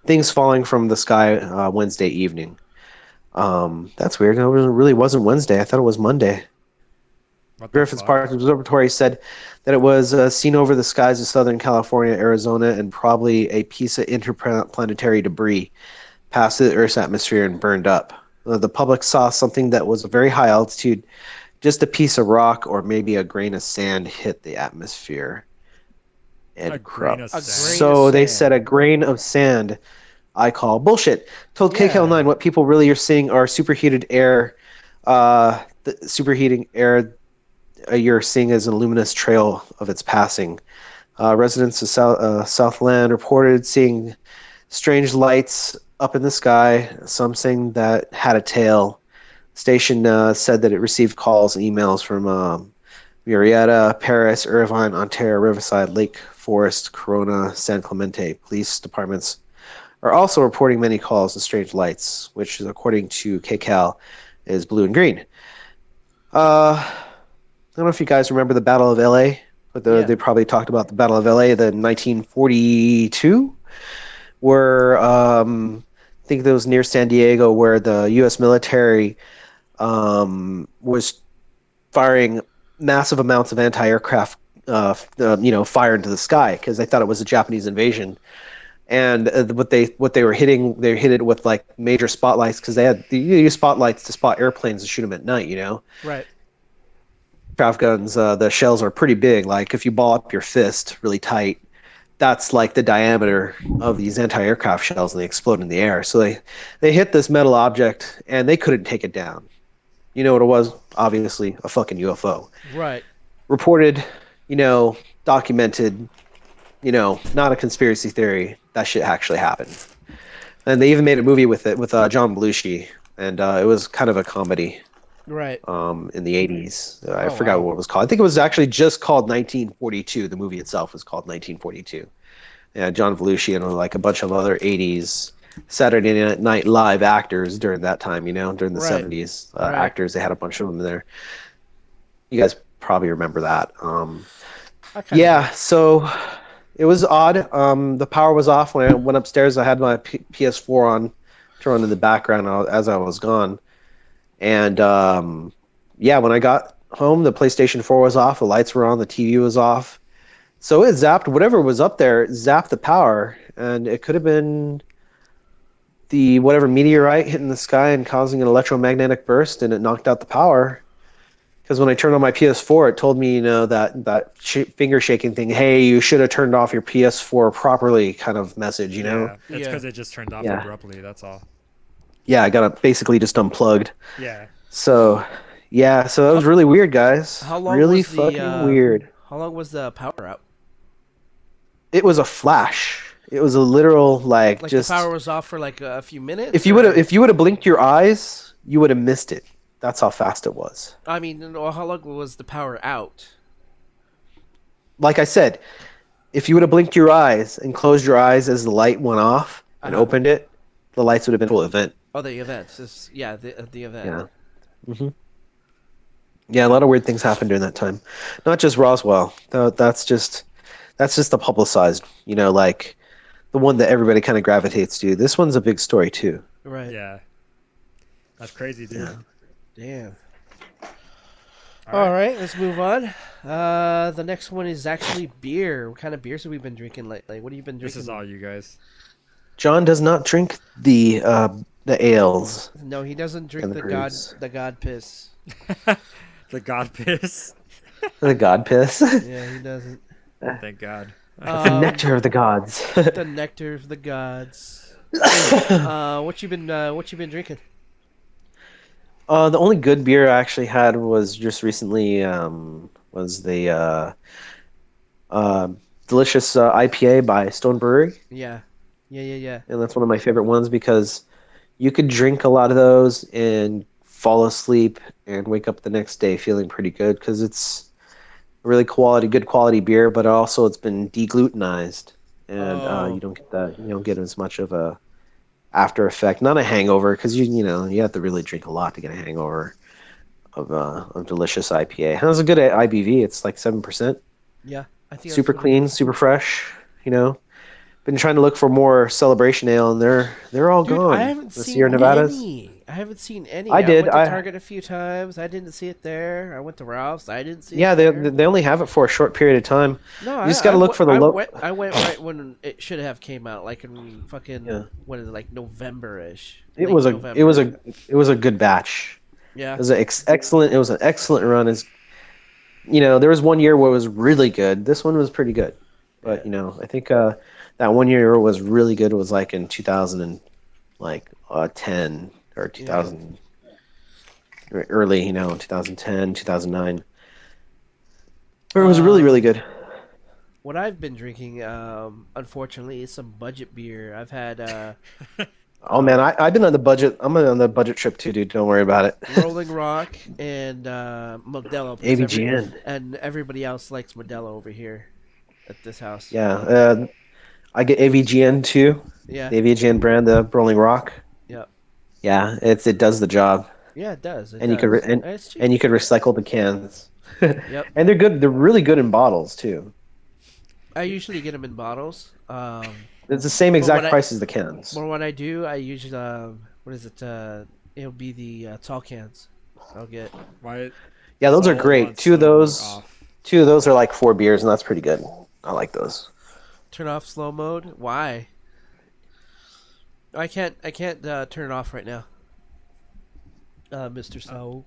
Speaker 3: things falling from the sky Wednesday evening. That's weird. It really wasn't Wednesday. I thought it was Monday. Griffith Park Observatory said that it was seen over the skies of Southern California, Arizona, and probably a piece of interplanetary debris passed through the Earth's atmosphere and burned up. The public saw something that was a very high altitude. Just a piece of rock or maybe a grain of sand hit the atmosphere.
Speaker 1: A grain of sand.
Speaker 3: So they said a grain of sand. I call bullshit. Told KKL9 what people really are seeing are superheated air. The superheating air you're seeing is a luminous trail of its passing. Residents of Southland reported seeing strange lights up in the sky, some saying that had a tail. Station said that it received calls and emails from Murrieta, Paris, Irvine, Ontario, Riverside, Lake Forest, Corona, San Clemente. Police departments are also reporting many calls and strange lights, which, according to KCAL, is blue and green. I don't know if you guys remember the Battle of LA, but they probably talked about the Battle of LA, the 1942, where I think that was near San Diego, where the U.S. military was firing massive amounts of anti-aircraft, fire into the sky because they thought it was a Japanese invasion. And what they were hitting, they hit it with like major spotlights because you use spotlights to spot airplanes and shoot them at night.
Speaker 2: Right.
Speaker 3: Craft guns, the shells are pretty big. Like if you ball up your fist really tight, that's like the diameter of these anti-aircraft shells, and they explode in the air. So they hit this metal object, and they couldn't take it down. You know what it was? Obviously, a fucking UFO.
Speaker 2: Right.
Speaker 3: Reported, documented, not a conspiracy theory. That shit actually happened. And they even made a movie with it with John Belushi, and it was kind of a comedy.
Speaker 2: Right.
Speaker 3: In the 80s. I
Speaker 2: Oh,
Speaker 3: forgot
Speaker 2: wow.
Speaker 3: what it was called. I think it was actually just called 1942. The movie itself was called 1942. Yeah, John Belushi and like a bunch of other 80s Saturday Night Live actors during that time, during the
Speaker 2: Right.
Speaker 3: 70s
Speaker 2: Right.
Speaker 3: actors. They had a bunch of them there. You guys probably remember that.
Speaker 2: I kinda
Speaker 3: Yeah, so it was odd. The power was off when I went upstairs. I had my PS4 on, turned in the background as I was gone. And yeah, when I got home, the PlayStation 4 was off, the lights were on, the TV was off. So it zapped whatever was up there, it zapped the power, and it could have been the whatever meteorite hitting the sky and causing an electromagnetic burst, and it knocked out the power. Because when I turned on my PS4, it told me, that finger shaking thing. Hey, you should have turned off your PS4 properly, kind of message.
Speaker 1: Yeah, it's
Speaker 2: Yeah.
Speaker 1: because it just turned off
Speaker 3: Yeah.
Speaker 1: abruptly. That's all.
Speaker 3: Yeah, I got it basically just unplugged.
Speaker 1: Yeah.
Speaker 3: So, yeah, so that was really weird, guys.
Speaker 2: How long
Speaker 3: really
Speaker 2: was the,
Speaker 3: fucking weird.
Speaker 2: How long was the power out?
Speaker 3: It was a flash. It was a literal
Speaker 2: Like
Speaker 3: just.
Speaker 2: the power was off for like a few minutes.
Speaker 3: If you would have blinked your eyes, you would have missed it. That's how fast it was.
Speaker 2: I mean, no, how long was the power out?
Speaker 3: Like I said, if you would have blinked your eyes and closed your eyes as the light went off and
Speaker 2: Uh-huh.
Speaker 3: opened it, the lights would have been full event.
Speaker 2: Oh, the event. Yeah, the event.
Speaker 3: Yeah. Yeah, a lot of weird things happened during that time. Not just Roswell. That's just the publicized, like the one that everybody kind of gravitates to. This one's a big story too.
Speaker 2: Right.
Speaker 1: Yeah. That's crazy, dude.
Speaker 3: Yeah.
Speaker 2: Damn.
Speaker 1: All
Speaker 2: All right, let's move on. The next one is actually beer. What kind of beers have we been drinking lately? What have you been
Speaker 1: This
Speaker 2: drinking?
Speaker 1: is all you guys.
Speaker 3: John does not drink the ales
Speaker 2: No, he doesn't drink
Speaker 3: and the brews.
Speaker 2: the god piss.
Speaker 1: The God piss.
Speaker 3: The god piss.
Speaker 2: Yeah, he doesn't.
Speaker 1: Thank God.
Speaker 3: The nectar of the gods.
Speaker 2: The nectar of the gods. What you been drinking?
Speaker 3: The only good beer I actually had was just recently was the delicious IPA by Stone Brewery,
Speaker 2: Yeah. Yeah.
Speaker 3: and that's one of my favorite ones because you could drink a lot of those and fall asleep and wake up the next day feeling pretty good because it's really good quality beer, but also it's been deglutenized, and
Speaker 2: Oh.
Speaker 3: you don't get as much of a after effect, not a hangover, because you have to really drink a lot to get a hangover of delicious IPA. It has a good IBV. It's like 7%.
Speaker 2: Yeah. I think
Speaker 3: Super
Speaker 2: that's what it
Speaker 3: clean,
Speaker 2: is.
Speaker 3: super fresh. Been trying to look for more celebration ale, and they're all
Speaker 2: Dude,
Speaker 3: gone.
Speaker 2: I haven't
Speaker 3: The
Speaker 2: seen
Speaker 3: Sierra Nevadas.
Speaker 2: any. I haven't seen any.
Speaker 3: I did,
Speaker 2: went to
Speaker 3: I-
Speaker 2: Target a few times. I didn't see it there. I went to Ralph's. I didn't see
Speaker 3: Yeah,
Speaker 2: it
Speaker 3: they
Speaker 2: there.
Speaker 3: they only have it for a short period of time.
Speaker 2: No,
Speaker 3: You just gotta look for the low.
Speaker 2: I went right when it should have came out, like in fucking
Speaker 3: Yeah.
Speaker 2: what is it, like November-ish.
Speaker 3: It
Speaker 2: late
Speaker 3: was a
Speaker 2: November.
Speaker 3: it was a good batch.
Speaker 2: Yeah.
Speaker 3: It was excellent. It was an excellent run. There was one year where it was really good. This one was pretty good, but I think that one year was really good. Was like in 2010 or 2000, early 2010, 2009. Where it was really really good.
Speaker 2: What I've been drinking, unfortunately, is some budget beer. I've had
Speaker 3: Oh man, I've been on the budget. I'm on the budget trip too, dude. Don't worry about it.
Speaker 2: Rolling Rock and Modelo. because
Speaker 3: AVGN.
Speaker 2: and everybody else likes Modelo over here at this house.
Speaker 3: Yeah, I get AVGN too.
Speaker 2: Yeah.
Speaker 3: The AVGN brand, the Rolling Rock.
Speaker 2: Yep.
Speaker 3: Yeah, it does the job,
Speaker 2: Yeah, it does. It
Speaker 3: and you
Speaker 2: does.
Speaker 3: could
Speaker 2: It's cheap.
Speaker 3: and you could recycle the cans.
Speaker 2: Yep.
Speaker 3: And they're good. They're really good in bottles too.
Speaker 2: I usually get them in bottles.
Speaker 3: It's the same exact
Speaker 2: when
Speaker 3: price as the cans.
Speaker 2: But when I do, I usually what is it? It'll be the tall cans. I'll get.
Speaker 1: Why?
Speaker 3: Yeah, those are
Speaker 1: Sold
Speaker 3: great.
Speaker 1: once,
Speaker 3: Two of
Speaker 1: sold
Speaker 3: those
Speaker 1: off.
Speaker 3: are like 4 beers, and that's pretty good. I like those.
Speaker 2: Turn off slow mode. Why? I can't turn it off right now. Mr. Slow.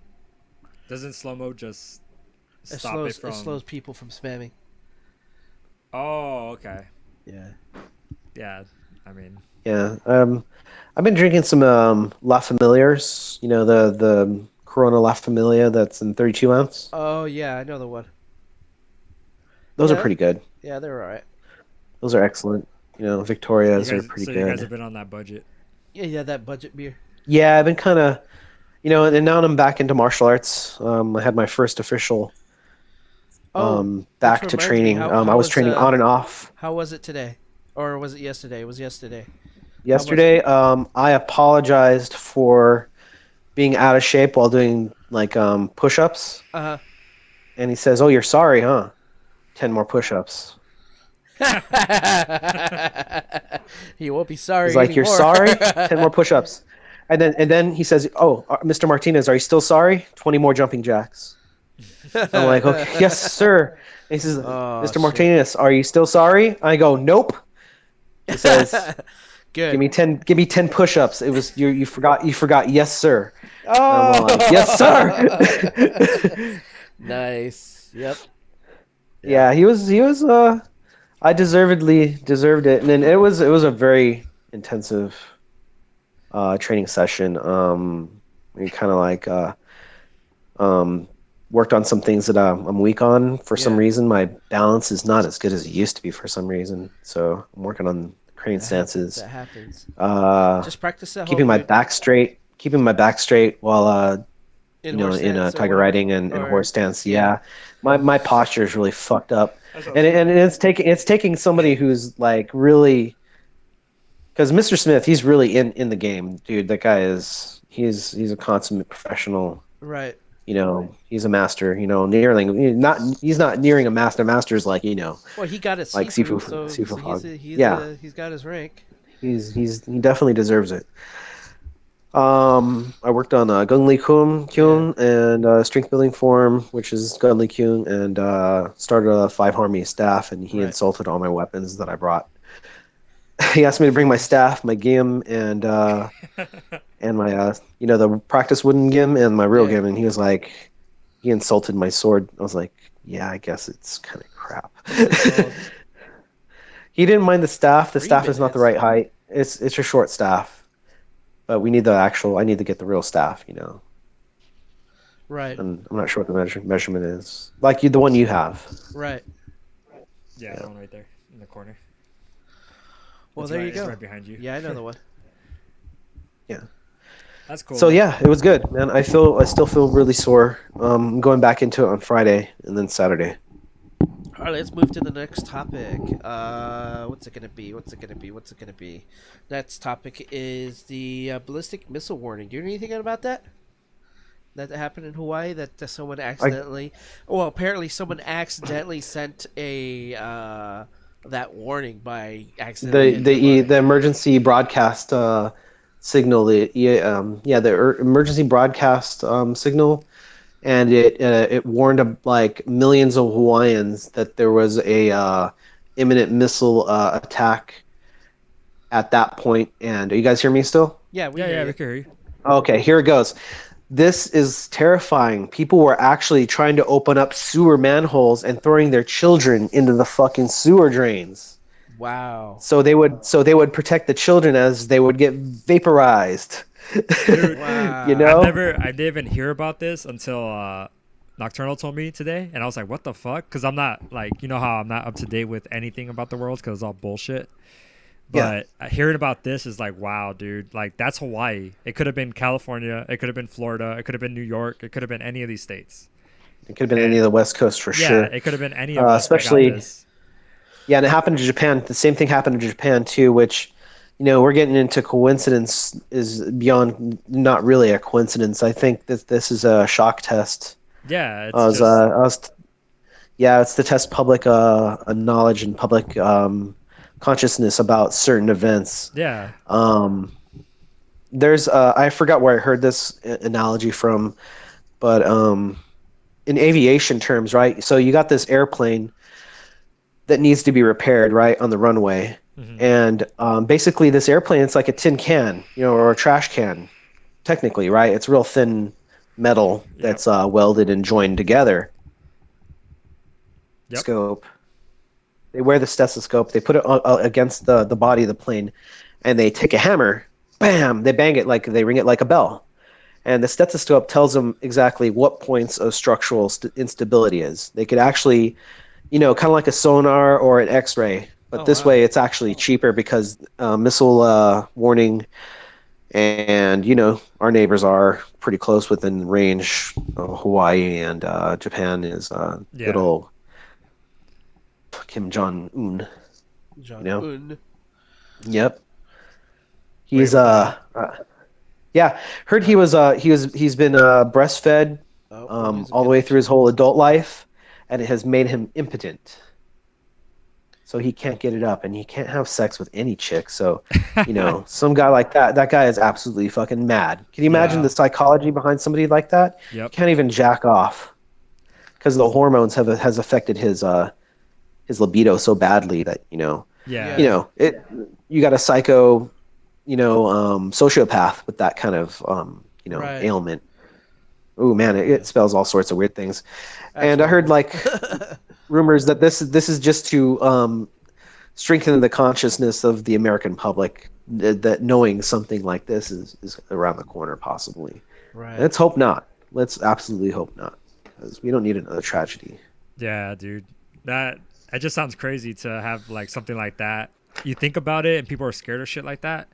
Speaker 1: Doesn't slow mo just
Speaker 2: It
Speaker 1: stop
Speaker 2: slows
Speaker 1: it from?
Speaker 2: it slows people from spamming.
Speaker 1: Oh, okay.
Speaker 2: Yeah.
Speaker 1: Yeah. I mean,
Speaker 3: Yeah. I've been drinking some La Familiars. The Corona La Familia that's in 32 ounce.
Speaker 2: Oh yeah, I know the one.
Speaker 3: Those
Speaker 2: Yeah.
Speaker 3: are pretty good.
Speaker 2: Yeah, they're all right.
Speaker 3: Those are excellent. You know, Victorias are pretty good.
Speaker 1: You guys have been on that budget.
Speaker 2: Yeah, that budget beer.
Speaker 3: Yeah, I've been kind of, you know, and now I'm back into martial arts. I had my first official back
Speaker 2: which
Speaker 3: to
Speaker 2: reminds me,
Speaker 3: training.
Speaker 2: how
Speaker 3: I was
Speaker 2: was,
Speaker 3: training on and off.
Speaker 2: How was it today? Or was it yesterday? It was yesterday.
Speaker 3: Yesterday, I apologized for being out of shape while doing like push-ups.
Speaker 2: Uh-huh.
Speaker 3: And he says, "Oh, you're sorry, huh? 10 more push-ups."
Speaker 2: He won't be sorry.
Speaker 3: He's like,
Speaker 2: anymore.
Speaker 3: "You're sorry? 10 more push-ups." And then he says, "Oh, Mr. Martinez, are you still sorry? 20 more jumping jacks." I'm like, "Okay, yes, sir." And he says, "Mr. Martinez, are you still sorry?" I go, "Nope." He says,
Speaker 2: Good.
Speaker 3: Give me 10 push-ups. It was you forgot, yes, sir."
Speaker 2: Oh,
Speaker 3: And I'm like, "Yes, sir."
Speaker 2: Nice. Yep.
Speaker 3: Yeah, he was I deservedly deserved it. And then it was a very intensive training session. We kind of like worked on some things that I'm weak on for some reason. My balance is not as good as it used to be for some reason. So I'm working on crane stances.
Speaker 2: That happens. Just practice that.
Speaker 3: Keeping my back straight while in a tiger riding and horse stance. Yeah. My posture is really fucked up. And it's taking somebody who's like really, because Mr. Smith, he's really in the game, dude. That guy he's a consummate professional.
Speaker 2: Right.
Speaker 3: You know, he's a master. You know, nearling. He's not nearing a master. Master's like, you know.
Speaker 2: Well, he got his
Speaker 3: like
Speaker 2: Sifu,
Speaker 3: Sifu.
Speaker 2: He's got his rank.
Speaker 3: He definitely deserves it. I worked on Gung Lee Kyun and strength building form, which is Gung Lee Kyun, and started a 5 Harmony staff, and he insulted all my weapons that I brought. He asked me to bring my staff, my gim, and my the practice wooden gim and my real gim, and he was like, he insulted my sword. I was like, yeah, I guess it's kind of crap. He didn't mind the staff. The staff is not the right height. It's a short staff. But we need I need to get the real staff, you know.
Speaker 2: Right.
Speaker 3: And I'm not sure what the measurement is. Like the one you have.
Speaker 2: Right.
Speaker 1: Yeah, that one right there in the corner.
Speaker 2: Well,
Speaker 1: It's
Speaker 2: there
Speaker 1: right,
Speaker 2: you go.
Speaker 1: It's right behind you.
Speaker 2: Yeah, I know the one.
Speaker 3: Yeah.
Speaker 1: That's cool.
Speaker 3: So yeah, it was good, man. I still feel really sore. I'm going back into it on Friday and then Saturday.
Speaker 2: All right, let's move to the next topic. What's it gonna be? Next topic is the ballistic missile warning. Do you know anything about that? That happened in Hawaii. That someone accidentally, apparently someone accidentally sent a that warning by accident.
Speaker 3: The emergency broadcast signal. The emergency broadcast signal. And it warned like millions of Hawaiians that there was a imminent missile attack at that point. And are you guys hear me still?
Speaker 2: Yeah, we
Speaker 1: we can hear you.
Speaker 3: Okay, here it goes. This is terrifying. People were actually trying to open up sewer manholes and throwing their children into the fucking sewer drains.
Speaker 2: Wow.
Speaker 3: So they would protect the children as they would get vaporized.
Speaker 1: Dude,
Speaker 2: Wow.
Speaker 3: You know?
Speaker 1: I didn't even hear about this until Nocturnal told me today, and I was like, "What the fuck?" Because I'm not like, you know how I'm not up to date with anything about the world because it's all bullshit. But hearing about this is like, wow, dude, like that's Hawaii. It could have been California, it could have been Florida, it could have been New York, it could have been any of these states.
Speaker 3: It could have been any of the West Coast for sure.
Speaker 1: Yeah, it could have been any of us.
Speaker 3: Especially,
Speaker 1: that got this.
Speaker 3: Yeah, and it happened to Japan. The same thing happened to Japan too, which, you know, we're getting into coincidence is beyond not really a coincidence. I think that this is a shock test.
Speaker 1: Yeah,
Speaker 3: it's to test public knowledge and public consciousness about certain events.
Speaker 1: Yeah.
Speaker 3: There's I forgot where I heard this analogy from, but in aviation terms, right? So you got this airplane that needs to be repaired, right, on the runway. Mm-hmm. And basically this airplane, it's like a tin can, you know, or a trash can, technically, right? It's real thin metal that's welded and joined together.
Speaker 1: Yep.
Speaker 3: Scope. They wear the stethoscope. They put it against the body of the plane, and they take a hammer, bam! They bang it like they ring it like a bell, and the stethoscope tells them exactly what points of structural instability is. They could actually, kind of like a sonar or an X-ray, but this way it's actually cheaper because missile warning, and our neighbors are pretty close within range. Hawaii and Japan is good old Kim Jong-un.
Speaker 2: Jong-un.
Speaker 3: Yep. He's yeah, heard he's been breastfed all the way through his whole adult life, and it has made him impotent. So he can't get it up, and he can't have sex with any chick. So, some guy like that guy is absolutely fucking mad. Can you imagine the psychology behind somebody like that?
Speaker 1: Yep.
Speaker 3: Can't even jack off because the hormones has affected his libido so badly that you got a psycho, sociopath with that kind of ailment. Oh man, it spells all sorts of weird things. Absolutely. And I heard rumors that this is just to strengthen the consciousness of the American public that knowing something like this is around the corner possibly.
Speaker 2: Right.
Speaker 3: Let's hope not. Let's absolutely hope not, because we don't need another tragedy.
Speaker 1: Yeah, dude. It just sounds crazy to have something like that. You think about it and people are scared of shit like that.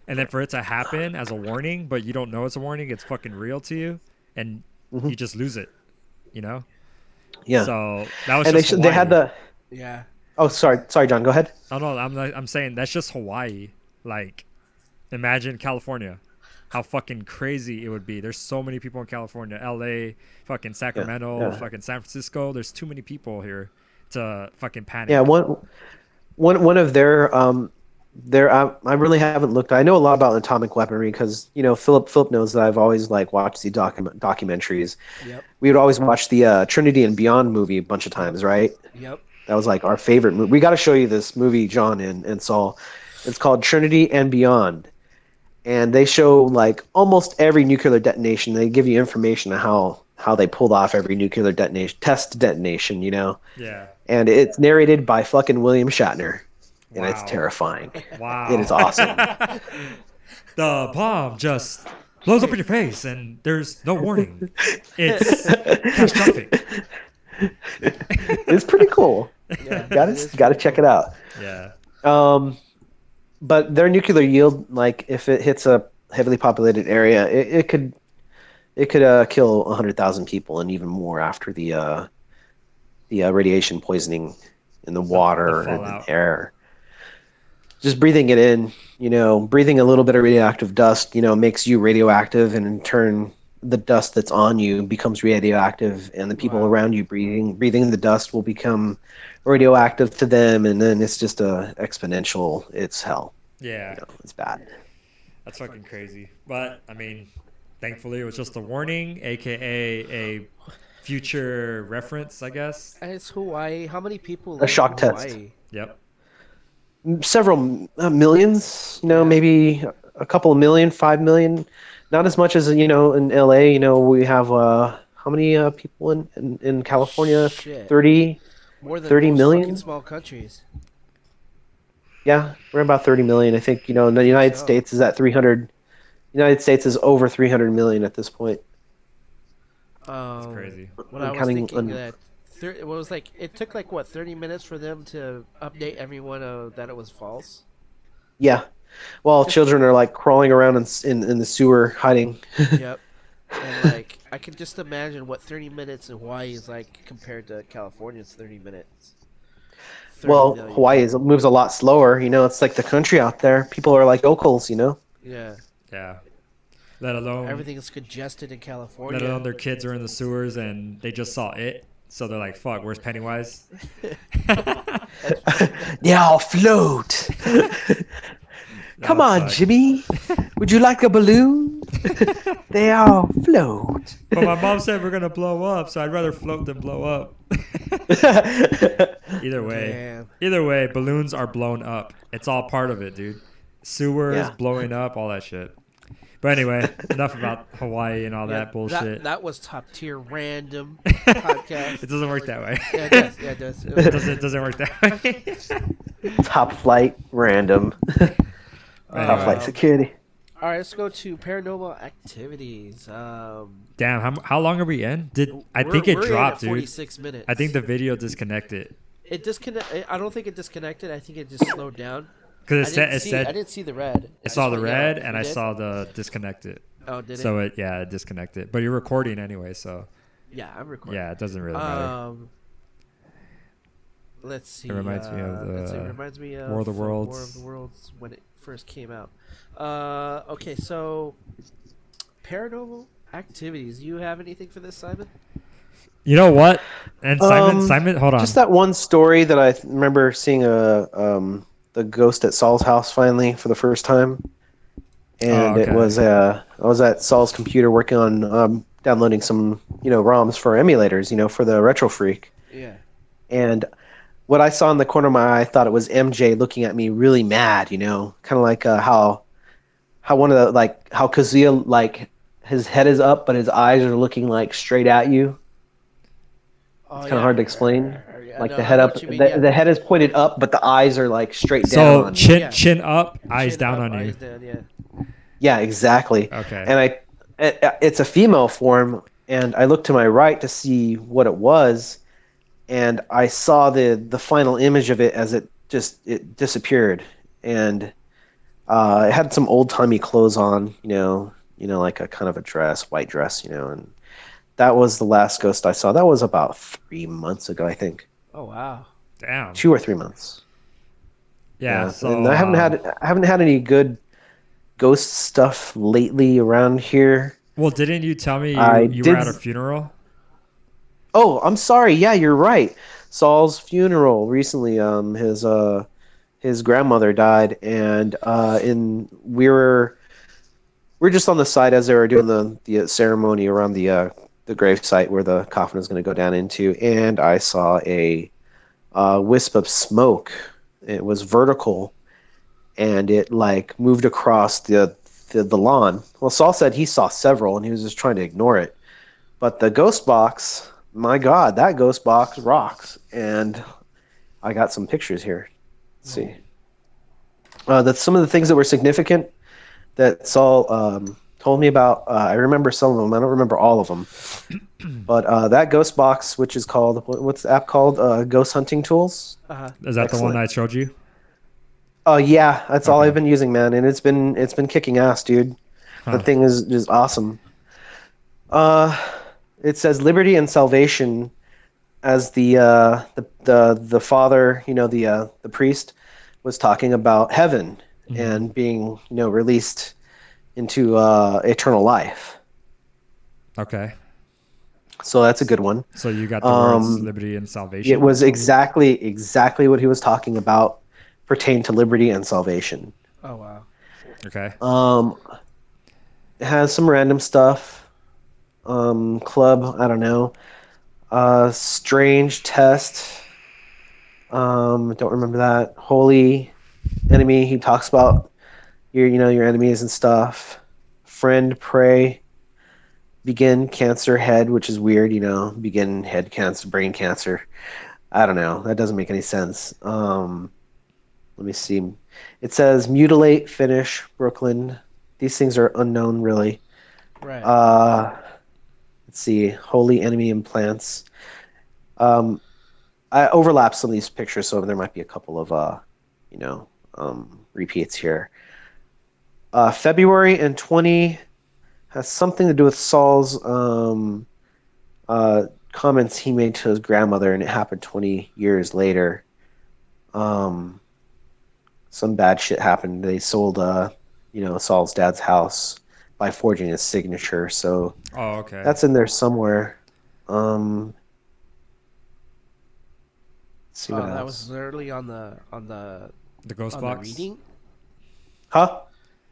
Speaker 1: And then for it to happen as a warning, but you don't know it's a warning, it's fucking real to you, and you just lose it, Yeah. So that was just
Speaker 3: they had the.
Speaker 2: Yeah.
Speaker 3: Oh, sorry, John. Go ahead.
Speaker 1: Oh no, I'm saying that's just Hawaii. Imagine California, how fucking crazy it would be. There's so many people in California, L.A., fucking Sacramento, fucking San Francisco. There's too many people here to fucking panic.
Speaker 3: Yeah, one of their I really haven't looked. I know a lot about atomic weaponry because Philip knows that I've always watched the documentaries.
Speaker 2: Yep.
Speaker 3: We would always watch the Trinity and Beyond movie a bunch of times, right?
Speaker 2: Yep.
Speaker 3: That was our favorite movie. We got to show you this movie, John and Saul. It's called Trinity and Beyond, and they show almost every nuclear detonation. They give you information on how they pulled off every nuclear test detonation.
Speaker 1: Yeah.
Speaker 3: And it's narrated by fucking William Shatner. And
Speaker 1: Wow.
Speaker 3: it's terrifying.
Speaker 1: Wow.
Speaker 3: It is awesome.
Speaker 1: The bomb just blows up in your face and there's no warning. It's catastrophic.
Speaker 3: It's pretty cool.
Speaker 2: Yeah.
Speaker 3: Gotta check it out.
Speaker 1: Yeah.
Speaker 3: But their nuclear yield, if it hits a heavily populated area, it could kill 100,000 people and even more after the radiation poisoning in the water and the air. Just breathing it in, breathing a little bit of radioactive dust, makes you radioactive, and in turn, the dust that's on you becomes radioactive, and the people around you breathing the dust will become radioactive to them, and then it's just exponential. It's hell.
Speaker 1: Yeah.
Speaker 3: It's bad.
Speaker 1: That's fucking crazy. But, thankfully it was just a warning, aka a future reference, I guess.
Speaker 2: And it's Hawaii. How many people
Speaker 3: A shock
Speaker 2: in
Speaker 3: test.
Speaker 2: Hawaii?
Speaker 1: Yep.
Speaker 3: Several millions, maybe a couple of million, 5 million. Not as much as, in LA, we have, how many people in California?
Speaker 2: Shit.
Speaker 3: 30?
Speaker 2: More than
Speaker 3: 30
Speaker 2: most
Speaker 3: million?
Speaker 2: fucking small countries.
Speaker 3: Yeah, we're about 30 million. I think, in the United States is at 300. United States is over 300 million at this point.
Speaker 1: That's crazy.
Speaker 2: What I was thinking that it took 30 minutes for them to update everyone that it was false.
Speaker 3: Yeah. Well, children are crawling around in the sewer hiding.
Speaker 2: Yep. And I can just imagine what 30 minutes in Hawaii is like compared to California's 30 minutes. 30
Speaker 3: well,
Speaker 2: million.
Speaker 3: Hawaii moves a lot slower. It's like the country out there. People are like locals,
Speaker 2: Yeah.
Speaker 1: Yeah. Let alone
Speaker 2: Everything is congested in California.
Speaker 1: Let alone their kids are in the sewers and they just saw it. So they're like, fuck, where's Pennywise?
Speaker 3: They all float. Come on, Jimmy. Would you like a balloon? They all float.
Speaker 1: But my mom said we're going to blow up, so I'd rather float than blow up. Either way, balloons are blown up. It's all part of it, dude. Sewers, blowing up, all that shit. But anyway, enough about Hawaii and all that bullshit.
Speaker 2: That was top tier random podcast.
Speaker 1: It doesn't work that way.
Speaker 2: Yeah, it does. Yeah, it does.
Speaker 1: It doesn't work that way.
Speaker 3: Top flight random. Top flight security.
Speaker 2: All right, let's go to Paranormal Activities.
Speaker 1: Damn, how long are we in? I think it
Speaker 2: we're
Speaker 1: dropped,
Speaker 2: in at
Speaker 1: dude.
Speaker 2: 46 minutes.
Speaker 1: I think the video disconnected.
Speaker 2: It disconnect. I don't think it disconnected. I think it just slowed down.
Speaker 1: Because
Speaker 2: I
Speaker 1: it said
Speaker 2: didn't see the red.
Speaker 1: I saw the
Speaker 2: just
Speaker 1: red
Speaker 2: went,
Speaker 1: and
Speaker 2: you
Speaker 1: I
Speaker 2: did?
Speaker 1: saw the disconnected.
Speaker 2: Oh, did
Speaker 1: So
Speaker 2: it?
Speaker 1: it disconnected. But you're recording anyway, so
Speaker 2: Yeah, I'm recording.
Speaker 1: yeah, it doesn't really matter.
Speaker 2: Let's see.
Speaker 1: It reminds me of
Speaker 2: let's see, it reminds me of
Speaker 1: War of the Worlds.
Speaker 2: War of the Worlds when it first came out. Okay, so Paranormal Activities. You have anything for this, Simon?
Speaker 1: You know what? And Simon, hold on.
Speaker 3: Just that one story that I remember seeing the ghost at Saul's house finally for the first time, and
Speaker 1: okay.
Speaker 3: it was I was at Saul's computer working on downloading some ROMs for emulators, for the Retro Freak,
Speaker 2: Yeah.
Speaker 3: and what I saw in the corner of my eye, I thought it was MJ looking at me really mad, kind of like how one of the how Kazuya his head is up but his eyes are looking straight at you.
Speaker 2: Oh,
Speaker 3: It's kind of hard to explain.
Speaker 2: Yeah,
Speaker 3: The head up, the head is pointed up, but the eyes are straight down.
Speaker 1: So
Speaker 3: on you.
Speaker 1: chin up, eyes
Speaker 2: Chin
Speaker 1: down
Speaker 2: up,
Speaker 1: on you.
Speaker 2: eyes down, yeah.
Speaker 3: Yeah, exactly.
Speaker 1: Okay.
Speaker 3: And it's a female form, and I looked to my right to see what it was, and I saw the final image of it as it disappeared, and it had some old timey clothes on, like a kind of a dress, white dress, and that was the last ghost I saw. That was about 3 months ago, I think.
Speaker 2: Oh wow.
Speaker 1: Damn.
Speaker 3: 2 or 3 months.
Speaker 1: Yeah. So
Speaker 3: and I haven't had any good ghost stuff lately around here.
Speaker 1: Well, didn't you tell me you were at a funeral?
Speaker 3: Oh, I'm sorry. Yeah, you're right. Saul's funeral recently. His grandmother died, and we're just on the side as they were doing the ceremony around the grave site where the coffin is going to go down into, and I saw a wisp of smoke. It was vertical, and it moved across the lawn. Well, Saul said he saw several, and he was just trying to ignore it. But the ghost box, my God, that ghost box rocks, and I got some pictures here. Let's see. That's some of the things that were significant that Saul told me about. I remember some of them. I don't remember all of them. But that ghost box, which is called, what's the app called? Ghost Hunting Tools.
Speaker 2: Uh-huh.
Speaker 1: Is that the one I showed you?
Speaker 3: Oh yeah, that's all I've been using, man, and it's been kicking ass, dude.
Speaker 1: Huh.
Speaker 3: The thing is just awesome. It says liberty and salvation, as the father, the priest, was talking about heaven and being released into eternal life.
Speaker 1: Okay.
Speaker 3: So that's a good one.
Speaker 1: So you got the words liberty and salvation.
Speaker 3: It was exactly what he was talking about, pertain to liberty and salvation.
Speaker 2: Oh wow.
Speaker 1: Okay.
Speaker 3: It has some random stuff. Club, I don't know. Strange test. Don't remember that. Holy enemy. He talks about your enemies and stuff. Friend, pray. Begin cancer head, which is weird. Begin head cancer, brain cancer. I don't know. That doesn't make any sense. Let me see. It says mutilate, finish, Brooklyn. These things are unknown, really.
Speaker 2: Right.
Speaker 3: Let's see. Holy enemy implants. I overlap some of these pictures, so there might be a couple of, repeats here. February and 20 has something to do with Saul's comments he made to his grandmother, and it happened 20 years later. Some bad shit happened. They sold, Saul's dad's house by forging his signature. So
Speaker 1: okay.
Speaker 3: that's in there somewhere. Let's see what else.
Speaker 2: That was literally on the
Speaker 1: ghost
Speaker 2: on
Speaker 1: box.
Speaker 2: the reading.
Speaker 3: Huh?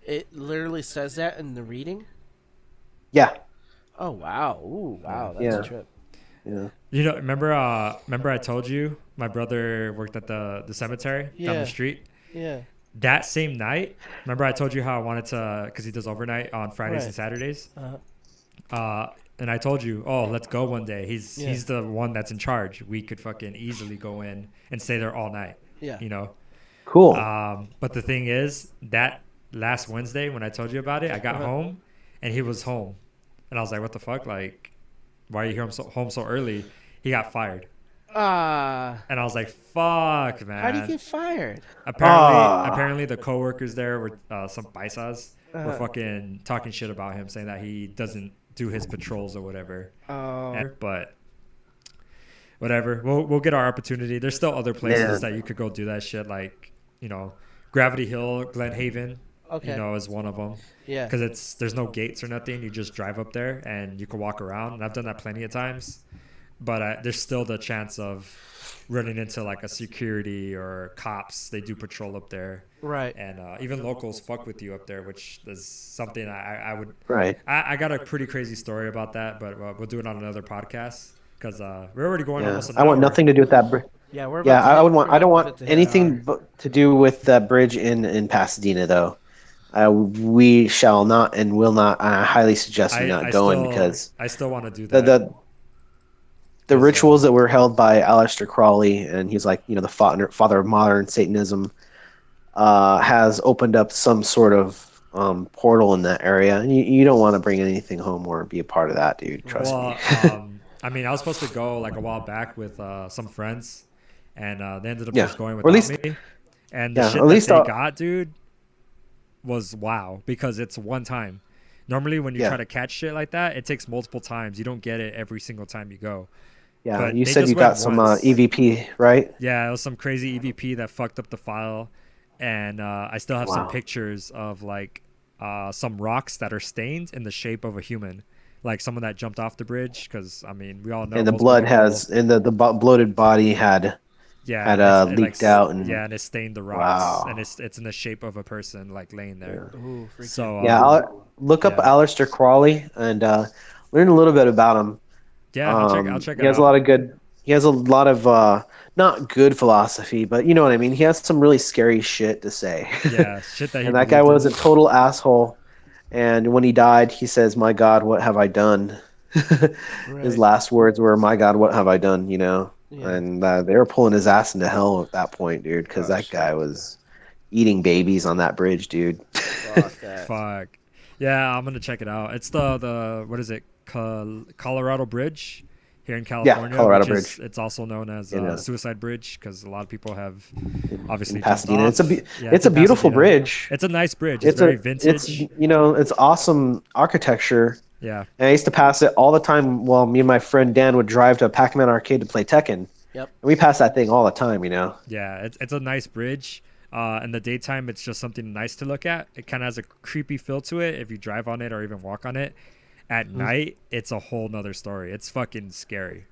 Speaker 2: It literally says that in the reading.
Speaker 3: Yeah.
Speaker 2: Oh wow! Ooh, wow! That's
Speaker 3: Yeah.
Speaker 2: a trip.
Speaker 3: Yeah.
Speaker 1: Remember I told you my brother worked at the cemetery down
Speaker 2: Yeah.
Speaker 1: the street.
Speaker 2: Yeah.
Speaker 1: That same night, remember I told you how I wanted to, because he does overnight on Fridays
Speaker 2: Right.
Speaker 1: and Saturdays.
Speaker 2: Uh-huh.
Speaker 1: And I told you, let's go one day. He's
Speaker 2: Yeah.
Speaker 1: the one that's in charge. We could fucking easily go in and stay there all night.
Speaker 2: Yeah.
Speaker 3: Cool.
Speaker 1: But the thing is that last Wednesday when I told you about it. I got
Speaker 2: Uh-huh.
Speaker 1: home, and he was home, and I was like, "What the fuck? Like, why are you home so early?" He got fired, and I was like, "Fuck, man!"
Speaker 2: How do you get fired?
Speaker 1: Apparently the coworkers there were some paisas were
Speaker 2: Uh-huh.
Speaker 1: fucking talking shit about him, saying that he doesn't do his patrols or whatever.
Speaker 2: Oh,
Speaker 1: But whatever, we'll get our opportunity. There's still other places
Speaker 3: Man.
Speaker 1: that you could go do that shit, like Gravity Hill, Glen Haven.
Speaker 2: okay.
Speaker 1: Is one of them.
Speaker 2: Yeah.
Speaker 1: Because there's no gates or nothing. You just drive up there and you can walk around. And I've done that plenty of times. But there's still the chance of running into like a security or cops. They do patrol up there.
Speaker 2: Right.
Speaker 1: And even locals fuck with you up there, which is something I would.
Speaker 3: Right.
Speaker 1: I got a pretty crazy story about that, but we'll do it on another podcast because we're already going almost an
Speaker 3: I want
Speaker 1: hour.
Speaker 3: nothing to do with that bridge.
Speaker 2: Yeah, we're
Speaker 3: Yeah,
Speaker 2: about to
Speaker 3: I
Speaker 2: hit-
Speaker 3: would want.
Speaker 2: we're
Speaker 3: I don't
Speaker 2: about
Speaker 3: want
Speaker 2: to hit an
Speaker 3: anything
Speaker 2: hour.
Speaker 3: to do with that bridge in Pasadena, though. We shall not and will not. I highly suggest we not going because
Speaker 1: I still want to do
Speaker 3: the
Speaker 1: that.
Speaker 3: the rituals that were held by Aleister Crowley, and he's like the father of modern Satanism, has opened up some sort of portal in that area. And you don't want to bring anything home or be a part of that, dude. Trust me.
Speaker 1: I mean, I was supposed to go like a while back with some friends, and they ended up
Speaker 3: Yeah.
Speaker 1: just going
Speaker 3: Or at
Speaker 1: without
Speaker 3: least-
Speaker 1: me. And the
Speaker 3: yeah,
Speaker 1: shit
Speaker 3: at
Speaker 1: that
Speaker 3: least
Speaker 1: they
Speaker 3: I'll-
Speaker 1: got, dude, was wow because it's one time. Normally, when you
Speaker 3: Yeah.
Speaker 1: try to catch shit like that, it takes multiple times. You don't get it every single time you go.
Speaker 3: Yeah,
Speaker 1: but
Speaker 3: you
Speaker 1: they
Speaker 3: said
Speaker 1: just
Speaker 3: you got
Speaker 1: went
Speaker 3: some
Speaker 1: once.
Speaker 3: EVP, right?
Speaker 1: Yeah, it was some crazy EVP that fucked up the file, and I still have some
Speaker 3: Wow.
Speaker 1: pictures of like some rocks that are stained in the shape of a human, like someone that jumped off the bridge. Because I mean, we all know.
Speaker 3: And the
Speaker 1: most
Speaker 3: blood
Speaker 1: people-
Speaker 3: has, and the bloated body had
Speaker 1: it,
Speaker 3: leaked out, and
Speaker 1: yeah, and it stained the rocks,
Speaker 3: Wow.
Speaker 1: and it's in the shape of a person like laying there.
Speaker 2: Ooh, freaking-
Speaker 1: So
Speaker 3: yeah. Look up
Speaker 1: yeah.
Speaker 3: Aleister Crowley and learn a little bit about him.
Speaker 1: yeah, I'll check it
Speaker 3: He has
Speaker 1: out.
Speaker 3: a lot of good. He has a lot of not good philosophy, but you know what I mean. He has some really scary shit to say.
Speaker 1: Yeah, shit that he
Speaker 3: And that guy
Speaker 1: believed
Speaker 3: was a
Speaker 1: in.
Speaker 3: total asshole. And when he died, he says, "My God, what have I done?" His
Speaker 2: Right.
Speaker 3: last words were, "My God, what have I done?"
Speaker 2: Yeah.
Speaker 3: And they were pulling his ass into hell at that point, dude, because
Speaker 2: Oh,
Speaker 3: that
Speaker 2: shit.
Speaker 3: guy was eating babies on that bridge, dude.
Speaker 2: Fuck that.
Speaker 1: Fuck. Yeah, I'm gonna check it out. It's the what is it? Colorado Bridge here in California.
Speaker 3: Colorado
Speaker 1: which is-
Speaker 3: Bridge.
Speaker 1: It's also known as
Speaker 3: In,
Speaker 1: Suicide Bridge because a lot of people have obviously
Speaker 3: In
Speaker 1: jumped
Speaker 3: Pasadena,
Speaker 1: off.
Speaker 3: it's a
Speaker 1: Yeah,
Speaker 3: it's a
Speaker 1: in
Speaker 3: beautiful
Speaker 1: Pasadena.
Speaker 3: bridge.
Speaker 1: It's a nice bridge. It's very vintage.
Speaker 3: It's it's awesome architecture.
Speaker 1: Yeah.
Speaker 3: And I used to pass it all the time while me and my friend Dan would drive to Pac-Man Arcade to play Tekken.
Speaker 2: Yep.
Speaker 3: And we passed that thing all the time,
Speaker 1: Yeah, it's a nice bridge. In the daytime, it's just something nice to look at. It kind of has a creepy feel to it if you drive on it or even walk on it. At night, it's a whole nother story. It's fucking scary.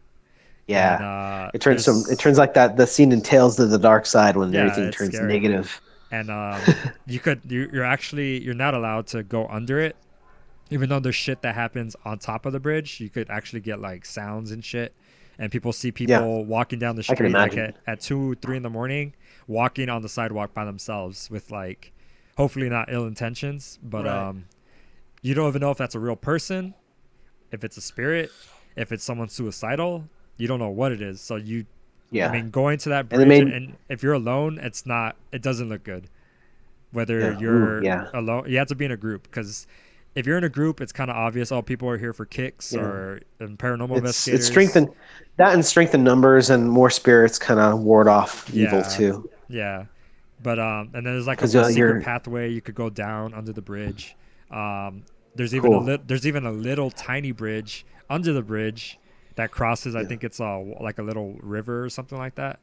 Speaker 3: Yeah.
Speaker 1: And,
Speaker 3: It turns like that the scene in Tales of the Dark Side when
Speaker 1: Yeah,
Speaker 3: everything
Speaker 1: it's
Speaker 3: turns
Speaker 1: scary.
Speaker 3: negative.
Speaker 1: And you're not allowed to go under it, even though there's shit that happens on top of the bridge. You could actually get like sounds and shit, and people see people walking down the
Speaker 3: I can
Speaker 1: street like
Speaker 3: imagine.
Speaker 1: at 2-3 in the morning, walking on the sidewalk by themselves with like, hopefully not ill intentions, but
Speaker 2: Right.
Speaker 1: you don't even know if that's a real person, if it's a spirit, if it's someone suicidal. You don't know what it is. So
Speaker 3: Yeah.
Speaker 1: I mean, going to that
Speaker 3: And they
Speaker 1: bridge,
Speaker 3: made-
Speaker 1: and if you're alone, it doesn't look good. Whether
Speaker 3: Yeah.
Speaker 1: you're
Speaker 3: Ooh, yeah.
Speaker 1: alone, you have to be in a group, because if you're in a group, it's kind of obvious. Oh, people are here for kicks
Speaker 3: Yeah.
Speaker 1: or paranormal
Speaker 3: It's
Speaker 1: investigators.
Speaker 3: strengthened that and strengthen numbers and more spirits kind of ward off evil
Speaker 1: Yeah.
Speaker 3: too.
Speaker 1: Yeah, but and then there's like a
Speaker 3: 'Cause,
Speaker 1: secret
Speaker 3: you're-
Speaker 1: pathway you could go down under the bridge. There's
Speaker 3: Cool.
Speaker 1: even a little tiny bridge under the bridge that crosses. I
Speaker 3: Yeah.
Speaker 1: think it's like a little river or something like that.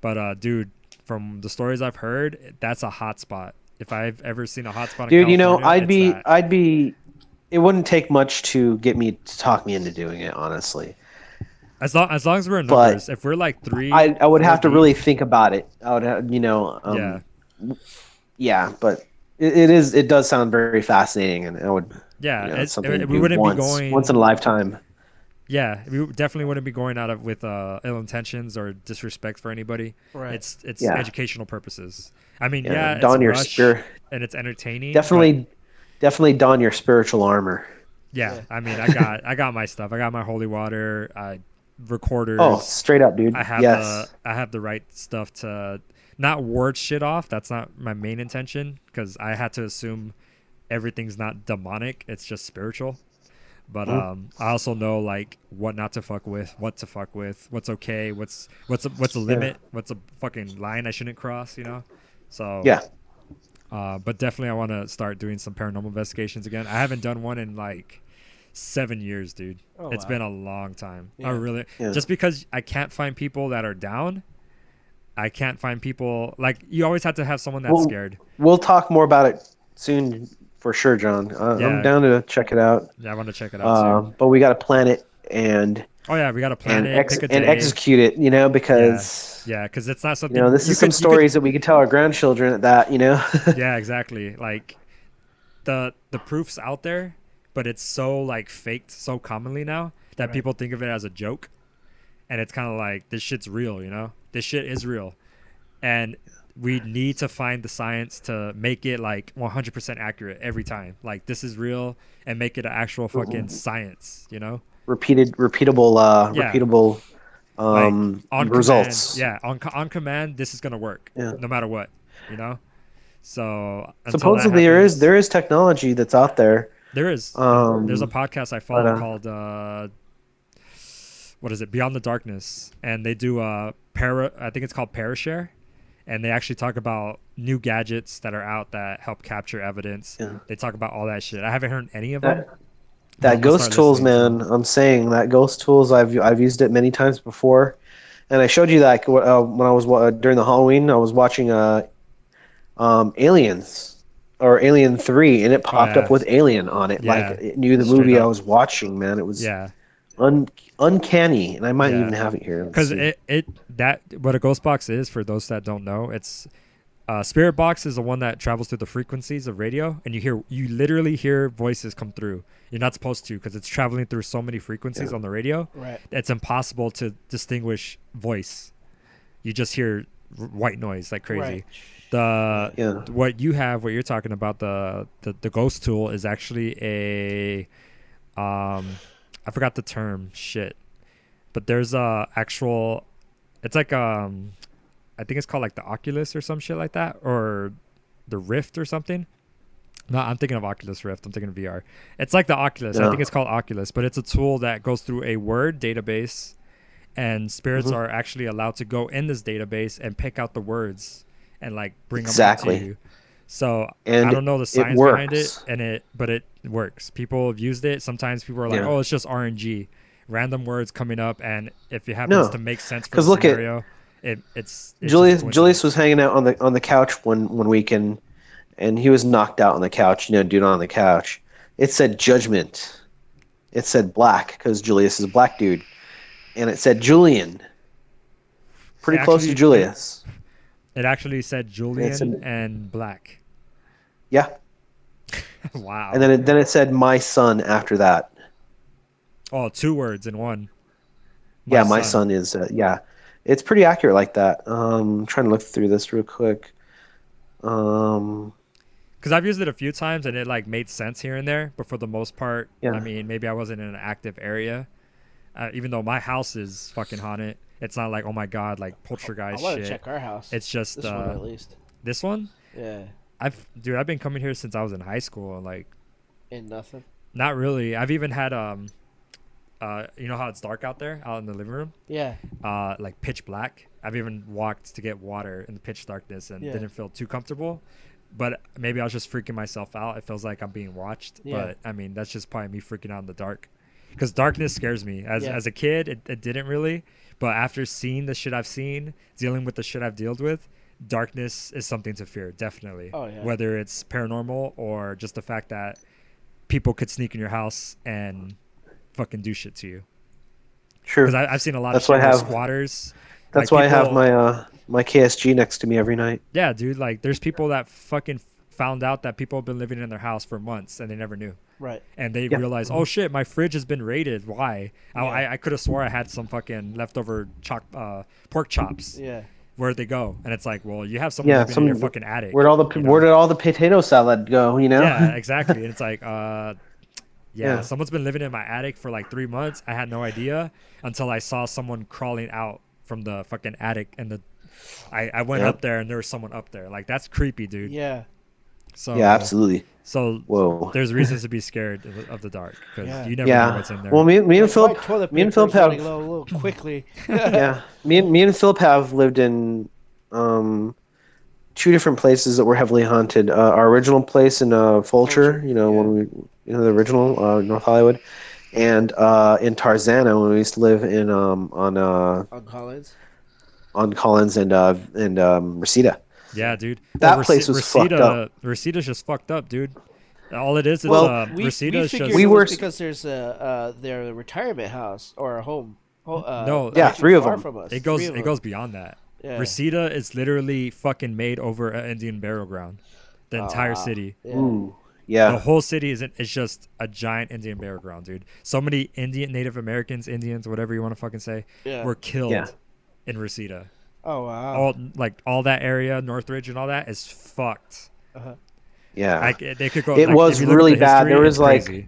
Speaker 1: But dude, from the stories I've heard, that's a hot spot. If I've ever seen a hot spot, in
Speaker 3: Dude,
Speaker 1: California, it's that.
Speaker 3: I'd be it wouldn't take much to talk me into doing it, honestly.
Speaker 1: As long as we're in
Speaker 3: But
Speaker 1: numbers. If we're like three,
Speaker 3: I would
Speaker 1: four
Speaker 3: have to
Speaker 1: deep-
Speaker 3: really think about it. I would have,
Speaker 1: yeah.
Speaker 3: yeah, but it does sound very fascinating, and I would
Speaker 1: Yeah,
Speaker 3: it's something to
Speaker 1: we
Speaker 3: do
Speaker 1: wouldn't
Speaker 3: once,
Speaker 1: be going
Speaker 3: once in a lifetime.
Speaker 1: Yeah, we definitely wouldn't be going out of with ill intentions or disrespect for anybody.
Speaker 2: Right.
Speaker 1: It's
Speaker 3: Yeah.
Speaker 1: educational purposes. I mean,
Speaker 3: Yeah,
Speaker 1: yeah,
Speaker 3: don
Speaker 1: it's
Speaker 3: your
Speaker 1: rush
Speaker 3: spirit.
Speaker 1: and it's entertaining.
Speaker 3: Definitely don your spiritual armor.
Speaker 1: but yeah,
Speaker 2: Yeah.
Speaker 1: I mean, I got my stuff. I got my holy water, recorders.
Speaker 3: Oh, straight up, dude.
Speaker 1: I have
Speaker 3: Yes.
Speaker 1: the right stuff to not ward shit off. That's not my main intention, because I had to assume everything's not demonic. It's just spiritual. But I also know like what not to fuck with, what to fuck with, what's okay, what's a limit, what's a fucking line I shouldn't cross, you know. So
Speaker 3: Yeah.
Speaker 1: But definitely I want to start doing some paranormal investigations again. I haven't done one in like 7 years, dude. It's been a long time. I really just because I can't find people that are down. I can't find people like you always have to have someone that's scared.
Speaker 3: We'll talk more about it soon for sure, John. I'm down to check it out.
Speaker 1: Yeah, I want to check it out too.
Speaker 3: But we got to plan it and
Speaker 1: we got to plan it
Speaker 3: and execute it, you know, because
Speaker 1: because it's not something,
Speaker 3: you know, this is some stories that we could tell our grandchildren at that, you know.
Speaker 1: Yeah, exactly. Like the proof's out there, but it's so like faked so commonly now that people think of it as a joke, and it's kind of like this shit's real, you know. This shit is real, and we need to find the science to make it like 100% accurate every time. Like this is real, and make it an actual fucking science, you know.
Speaker 3: Repeatable
Speaker 1: like on
Speaker 3: results.
Speaker 1: Command, on command, this is gonna work no matter what, you know. So
Speaker 3: supposedly there is technology that's out there.
Speaker 1: There's a podcast I follow called what is it, Beyond the Darkness, and they do I think it's called Parashare, and they actually talk about new gadgets that are out that help capture evidence. They talk about all that shit. I haven't heard any of them.
Speaker 3: That Ghost Tools, man, I'm saying that Ghost Tools, I've used it many times before, and I showed you that when I was during the Halloween, I was watching Aliens or Alien 3, and it popped up with Alien on it, like it knew the movie I was watching. Man, it was uncanny, and I might even have it here
Speaker 1: because what a ghost box is, for those that don't know, it's spirit box is the one that travels through the frequencies of radio, and you literally hear voices come through. You're not supposed to, because it's traveling through so many frequencies on the radio. Right. It's impossible to distinguish voice. You just hear white noise like crazy. Right. What you're talking about, the ghost tool, is actually a I forgot the term, but there's a actual, it's like I think it's called like the Oculus or some shit like that, or the Rift or something. No, I'm thinking of Oculus Rift. I'm thinking of VR. It's like the Oculus. I think it's called Oculus, but it's a tool that goes through a word database, and spirits are actually allowed to go in this database and pick out the words and like bring them up to you. So I don't know the science behind it, but it works. People have used it. Sometimes people are like, "Oh, it's just RNG, random words coming up," and if it happens to make sense for the scenario, it's
Speaker 3: Julius was hanging out on the couch one weekend. And he was knocked out on the couch, dude on the couch. It said judgment. It said black, because Julius is a black dude. And it said Julian. Pretty close to Julius.
Speaker 1: It actually said Julian and black.
Speaker 3: Yeah.
Speaker 1: Wow.
Speaker 3: And then it said my son after that.
Speaker 1: Oh, 2 words in one.
Speaker 3: My son is, It's pretty accurate like that. I'm trying to look through this real quick.
Speaker 1: Because I've used it a few times and it like made sense here and there, but for the most part, I mean, maybe I wasn't in an active area. Even though my house is fucking haunted, it's not like, oh my god, like poltergeist shit.
Speaker 2: I want to check our house.
Speaker 1: It's just
Speaker 2: this one at least.
Speaker 1: This one?
Speaker 2: Yeah.
Speaker 1: I've been coming here since I was in high school, and like.
Speaker 2: Ain't nothing.
Speaker 1: Not really. I've even had you know how it's dark out there, out in the living room?
Speaker 2: Yeah.
Speaker 1: Like pitch black. I've even walked to get water in the pitch darkness and didn't feel too comfortable. But maybe I was just freaking myself out. It feels like I'm being watched. Yeah. But I mean, that's just probably me freaking out in the dark. Because darkness scares me. As a kid, it didn't really. But after seeing the shit I've seen, dealing with the shit I've dealt with, darkness is something to fear, definitely.
Speaker 2: Oh, yeah.
Speaker 1: Whether it's paranormal or just the fact that people could sneak in your house and fucking do shit to you.
Speaker 3: True.
Speaker 1: Because I've seen a lot of shit with squatters.
Speaker 3: That's why I have my KSG next to me every night.
Speaker 1: Yeah, dude. Like, there's people that fucking found out that people have been living in their house for months and they never knew.
Speaker 2: Right.
Speaker 1: And they realized, oh shit, my fridge has been raided. Why? Yeah. I could have swore I had some fucking leftover pork chops.
Speaker 2: Yeah.
Speaker 1: Where'd they go? And it's like, well, you have someone living in your fucking attic.
Speaker 3: Where did all the potato salad go?
Speaker 1: Yeah, exactly. And it's like, someone's been living in my attic for like 3 months. I had no idea until I saw someone crawling out from the fucking attic, and I went
Speaker 3: Yep.
Speaker 1: up there and there was someone up there. Like that's creepy, dude.
Speaker 2: Yeah.
Speaker 1: So
Speaker 3: Yeah, absolutely.
Speaker 1: So
Speaker 3: Whoa.
Speaker 1: there's reasons to be scared of the dark because
Speaker 2: Yeah.
Speaker 1: you never know
Speaker 3: Yeah.
Speaker 1: what's in there.
Speaker 3: Well, me and
Speaker 2: My
Speaker 3: Philip,
Speaker 2: toilet
Speaker 3: me and
Speaker 2: paper
Speaker 3: Philip
Speaker 2: is running
Speaker 3: have,
Speaker 2: low a little quickly.
Speaker 3: yeah, me and Philip have lived in two different places that were heavily haunted. Our original place in Fulcher,
Speaker 2: Fulcher,
Speaker 3: you know,
Speaker 2: yeah.
Speaker 3: when we, the original North Hollywood, and in Tarzana when we used to live in
Speaker 2: On Collins.
Speaker 3: on Collins and Reseda.
Speaker 1: Yeah, dude.
Speaker 3: That place was fucked up.
Speaker 1: Reseda's just fucked up, dude. All it is,
Speaker 3: Well,
Speaker 2: We
Speaker 1: Reseda's
Speaker 2: figured
Speaker 1: just.
Speaker 3: We
Speaker 2: it
Speaker 3: were
Speaker 2: was because there's their retirement house or a home.
Speaker 1: No,
Speaker 3: Yeah,
Speaker 2: not too
Speaker 3: 3 of
Speaker 2: far
Speaker 3: them.
Speaker 2: From us.
Speaker 1: It goes.
Speaker 2: 3 of
Speaker 1: It
Speaker 2: them.
Speaker 1: goes beyond that.
Speaker 2: Yeah.
Speaker 1: Reseda is literally fucking made over an Indian burial ground. The entire
Speaker 2: wow.
Speaker 1: city.
Speaker 2: Yeah.
Speaker 3: Ooh,
Speaker 1: The
Speaker 3: yeah,
Speaker 1: whole city is just a giant Indian burial ground, dude. So many Native Americans, Indians, whatever you want to fucking say,
Speaker 2: Yeah.
Speaker 1: were killed
Speaker 3: Yeah.
Speaker 1: in Reseda.
Speaker 2: Oh wow.
Speaker 1: All that area, Northridge and all that is fucked.
Speaker 3: yeah.
Speaker 1: Like they could go.
Speaker 3: It
Speaker 1: like,
Speaker 3: was
Speaker 1: if you look at
Speaker 3: really
Speaker 1: the
Speaker 3: bad.
Speaker 1: history,
Speaker 3: There
Speaker 1: it's
Speaker 3: was like
Speaker 1: crazy.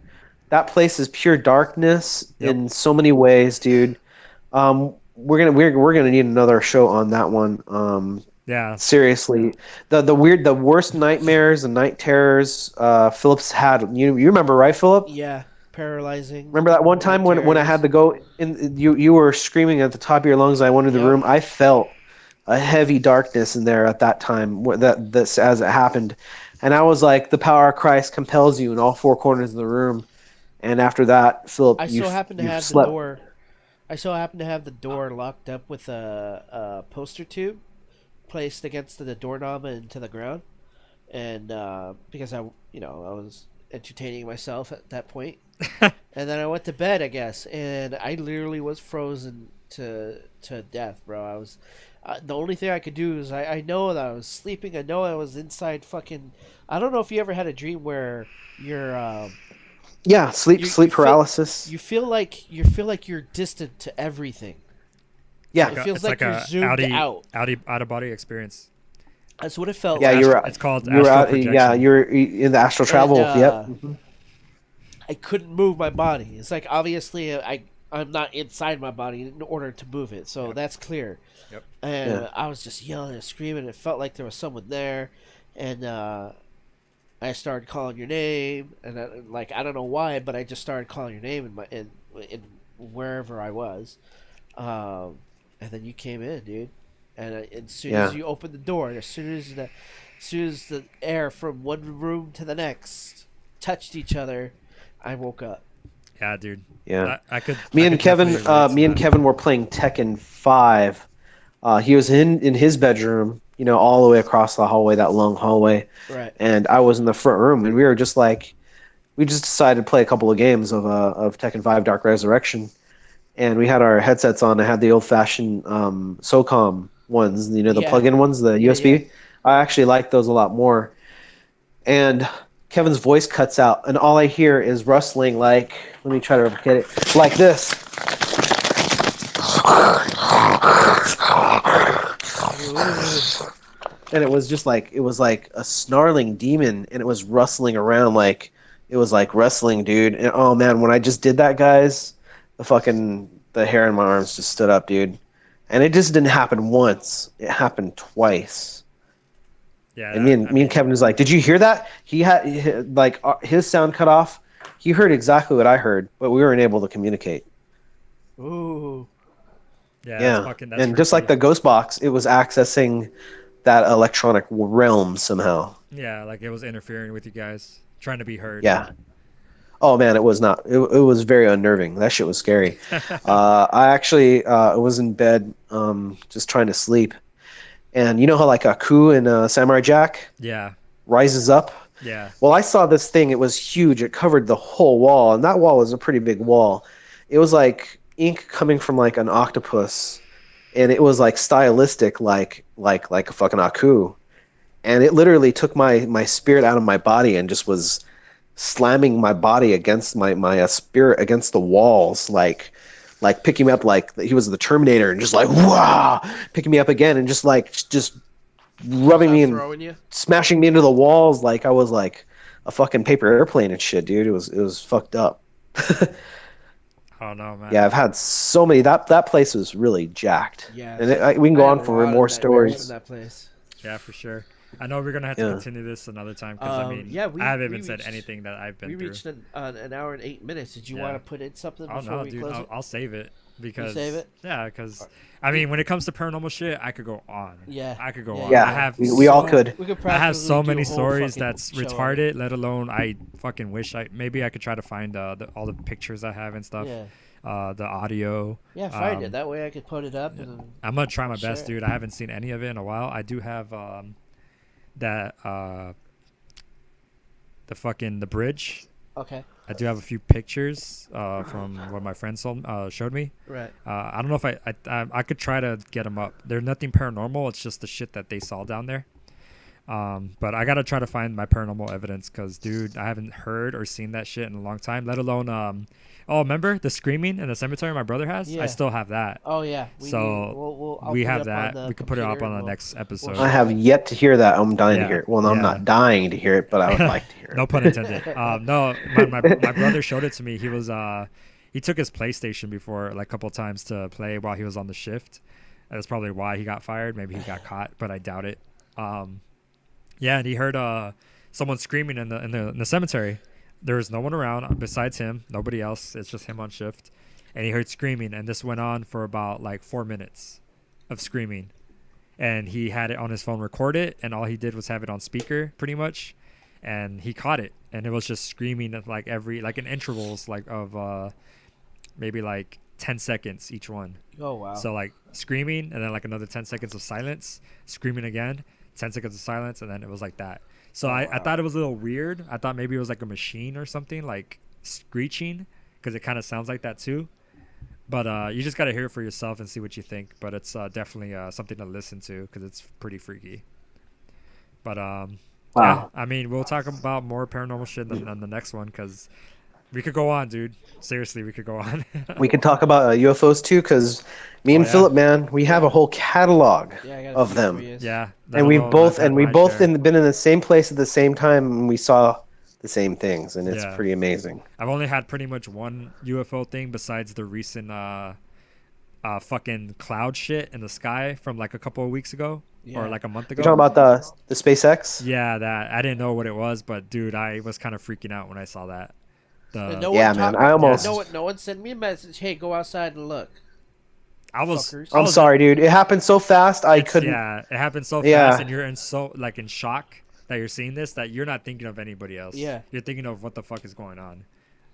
Speaker 3: that place is pure darkness
Speaker 1: Yep.
Speaker 3: in so many ways, dude. We're gonna need another show on that one.
Speaker 1: Yeah,
Speaker 3: Seriously, the worst nightmares and night terrors Philip's had. You remember, right, Philip?
Speaker 2: Yeah. Paralyzing.
Speaker 3: Remember that one time when I had to go in? You were screaming at the top of your lungs. I went into the
Speaker 2: Yep.
Speaker 3: room. I felt a heavy darkness in there at that time. This as it happened, and I was like, the power of Christ compels you in all 4 corners of the room. And after that, Philip,
Speaker 2: I so happen to
Speaker 3: you
Speaker 2: have
Speaker 3: slept.
Speaker 2: the door. I so happen to have the door locked up with a poster tube placed against the doorknob and to the ground, and because I was entertaining myself at that point, and then I went to bed, I guess, and I literally was frozen to death, bro. I was the only thing I could do is I know that I was sleeping. I know I was inside fucking. I don't know if you ever had a dream where you're.
Speaker 3: Yeah, sleep
Speaker 2: You feel-
Speaker 3: paralysis.
Speaker 2: You feel like you're distant to everything.
Speaker 3: Yeah,
Speaker 2: It feels
Speaker 1: it's
Speaker 2: like you're
Speaker 1: a
Speaker 2: zoomed out.
Speaker 1: out of body experience.
Speaker 2: That's what it felt
Speaker 3: yeah,
Speaker 2: like.
Speaker 3: you're
Speaker 1: It's called
Speaker 3: you were
Speaker 1: astral
Speaker 3: out.
Speaker 1: projection.
Speaker 3: Yeah, you're in the astral travel.
Speaker 2: And,
Speaker 3: Yep.
Speaker 2: I couldn't move my body. It's like obviously I'm not inside my body in order to move it, so that's clear.
Speaker 1: Yep.
Speaker 2: And
Speaker 3: Yeah.
Speaker 2: I was just yelling and screaming. It felt like there was someone there, and I started calling your name, and I don't know why, but I just started calling your name in wherever I was, and then you came in, dude. And as soon as you opened the door, and as soon as the air from one room to the next touched each other, I woke up.
Speaker 1: Yeah, dude.
Speaker 3: Yeah.
Speaker 1: I could.
Speaker 3: Me
Speaker 1: I
Speaker 3: and
Speaker 1: could
Speaker 3: Kevin,
Speaker 1: definitely relate to
Speaker 3: me and
Speaker 1: that.
Speaker 3: Kevin were playing Tekken 5. He was in his bedroom, all the way across the hallway, that long hallway,
Speaker 2: Right.
Speaker 3: and I was in the front room, and we were just like, we just decided to play a couple of games of Tekken 5 Dark Resurrection, and we had our headsets on. I had the old-fashioned SOCOM ones, the
Speaker 2: Yeah.
Speaker 3: plug-in ones, the USB.
Speaker 2: yeah.
Speaker 3: I actually like those a lot more. And Kevin's voice cuts out, and all I hear is rustling. Like, let me try to replicate it, like this. And it was just like a snarling demon, and it was rustling around like it was like wrestling, dude. And oh man, when I just did that, guys, the hair on my arms just stood up, dude. And it just didn't happen once; it happened twice.
Speaker 1: Yeah,
Speaker 3: And me and Kevin was like, "Did you hear that?" He had like his sound cut off. He heard exactly what I heard, but we weren't able to communicate.
Speaker 2: Ooh.
Speaker 1: yeah,
Speaker 3: Yeah,
Speaker 1: that's fucking, that's
Speaker 3: and just like
Speaker 1: freaky.
Speaker 3: the ghost box, it was accessing that electronic realm somehow.
Speaker 1: Yeah, like it was interfering with you guys, trying to be heard.
Speaker 3: Yeah. Oh man, it was not. It was very unnerving. That shit was scary. I actually was in bed, just trying to sleep, and you know how like Aku in Samurai Jack
Speaker 1: Yeah.
Speaker 3: rises up.
Speaker 1: Yeah.
Speaker 3: Well, I saw this thing. It was huge. It covered the whole wall, and that wall was a pretty big wall. It was like ink coming from like an octopus, and it was like stylistic, like a fucking Aku, and it literally took my spirit out of my body and just was slamming my body against my spirit against the walls, like picking me up like he was the Terminator, and just like wow, picking me up again, and just rubbing me and
Speaker 2: Throwing you.
Speaker 3: smashing me into the walls like I was like a fucking paper airplane and shit, dude. It was fucked up.
Speaker 1: Oh no, man.
Speaker 3: Yeah, I've had so many. That place was really jacked.
Speaker 2: Yeah,
Speaker 3: and we can go
Speaker 2: I
Speaker 3: on
Speaker 2: had a
Speaker 3: for
Speaker 2: lot
Speaker 3: more
Speaker 2: of nightmares from
Speaker 3: stories.
Speaker 2: that place.
Speaker 1: Yeah, for sure. I know we're gonna have to
Speaker 3: Yeah.
Speaker 1: continue this another time because I mean,
Speaker 2: Yeah,
Speaker 1: I haven't
Speaker 2: we
Speaker 1: even said
Speaker 2: reached-
Speaker 1: anything that I've been
Speaker 2: We
Speaker 1: through.
Speaker 2: reached an hour and 8 minutes. Did you
Speaker 1: Yeah.
Speaker 2: want to put in something
Speaker 1: Oh
Speaker 2: before
Speaker 1: no,
Speaker 2: we
Speaker 1: dude,
Speaker 2: close it?
Speaker 1: I'll save it because
Speaker 2: save it?
Speaker 1: Yeah, because I mean, when it comes to paranormal shit, I could go on.
Speaker 2: Yeah.
Speaker 1: I could go
Speaker 2: Yeah.
Speaker 1: on.
Speaker 3: Yeah,
Speaker 1: I have
Speaker 3: we all could.
Speaker 2: We could
Speaker 1: I have
Speaker 2: practically
Speaker 1: so
Speaker 2: do
Speaker 1: many
Speaker 2: a whole
Speaker 1: stories
Speaker 2: fucking
Speaker 1: that's
Speaker 2: show on
Speaker 1: retarded. Let alone I fucking wish maybe I could try to find all the pictures I have and
Speaker 2: it.
Speaker 1: stuff.
Speaker 2: Yeah.
Speaker 1: The audio.
Speaker 2: Yeah, find it. That way I could put it up. And
Speaker 1: I'm gonna try my
Speaker 2: Share
Speaker 1: best,
Speaker 2: it.
Speaker 1: dude. I haven't seen any of it in a while. I do have that the bridge.
Speaker 2: Okay.
Speaker 1: I do have a few pictures from what my friend showed me.
Speaker 2: Right.
Speaker 1: I don't know if I could try to get them up. They're nothing paranormal. It's just the shit that they saw down there. But I gotta try to find my paranormal evidence because, dude, I haven't heard or seen that shit in a long time. Let alone remember the screaming in the cemetery my brother has?
Speaker 2: Yeah.
Speaker 1: I still have that.
Speaker 2: Oh yeah.
Speaker 1: So
Speaker 2: I'll
Speaker 1: we
Speaker 2: put it
Speaker 1: have
Speaker 2: up
Speaker 1: that.
Speaker 2: on the
Speaker 1: We could put it up
Speaker 2: computer
Speaker 1: on the
Speaker 2: and we'll-
Speaker 1: next episode.
Speaker 3: I have yet to hear that. I'm dying to
Speaker 1: Yeah.
Speaker 3: hear it. Well, no, I'm
Speaker 1: Yeah.
Speaker 3: not dying to hear it, but I would like to hear it.
Speaker 1: No pun intended. No, my brother showed it to me. He was he took his PlayStation before like a couple times to play while he was on the shift. That's probably why he got fired. Maybe he got caught, but I doubt it. Yeah, and he heard someone screaming in the cemetery. There was no one around besides him, nobody else. It's just him on shift, and he heard screaming, and this went on for about like 4 minutes of screaming. And he had it on his phone, record it, and all he did was have it on speaker, pretty much, and he caught it, and it was just screaming at like in intervals like of maybe like 10 seconds each one.
Speaker 2: Oh wow.
Speaker 1: So like screaming, and then like another 10 seconds of silence, screaming again, 10 seconds of silence, and then it was like that. So I thought it was a little weird. I thought maybe it was like a machine or something, like screeching, because it kind of sounds like that too. But you just got to hear it for yourself and see what you think. But it's definitely something to listen to because it's pretty freaky. But yeah, I mean, we'll talk about more paranormal shit on the next one because we could go on, dude. Seriously, we could go on.
Speaker 3: We can talk about UFOs too, because me and
Speaker 1: yeah.
Speaker 3: Philip, man, we have a whole catalog
Speaker 2: Yeah, I got a
Speaker 3: of
Speaker 2: few
Speaker 3: them.
Speaker 2: for you.
Speaker 1: Yeah.
Speaker 3: And we've both been
Speaker 1: in.
Speaker 3: in the same place at the same time, and we saw the same things, and it's
Speaker 1: Yeah.
Speaker 3: pretty amazing.
Speaker 1: I've only had pretty much one UFO thing besides the recent fucking cloud shit in the sky from like a couple of weeks ago or
Speaker 2: Yeah.
Speaker 1: like a month
Speaker 3: You
Speaker 1: ago.
Speaker 3: talking about the SpaceX?
Speaker 1: Yeah, that I didn't know what it was, but dude, I was kind of freaking out when I saw that.
Speaker 2: And
Speaker 3: Yeah, man, I almost-
Speaker 2: No one sent me a message. Hey, go outside and look.
Speaker 1: I was.
Speaker 2: Fuckers.
Speaker 1: I
Speaker 3: I'm
Speaker 1: was-
Speaker 3: sorry, dude. It happened so fast. I
Speaker 1: it's-
Speaker 3: couldn't.
Speaker 1: Yeah, it happened so
Speaker 3: Yeah.
Speaker 1: fast, and you're in shock that you're seeing this that you're not thinking of anybody else.
Speaker 2: Yeah.
Speaker 1: You're thinking of what the fuck is going on.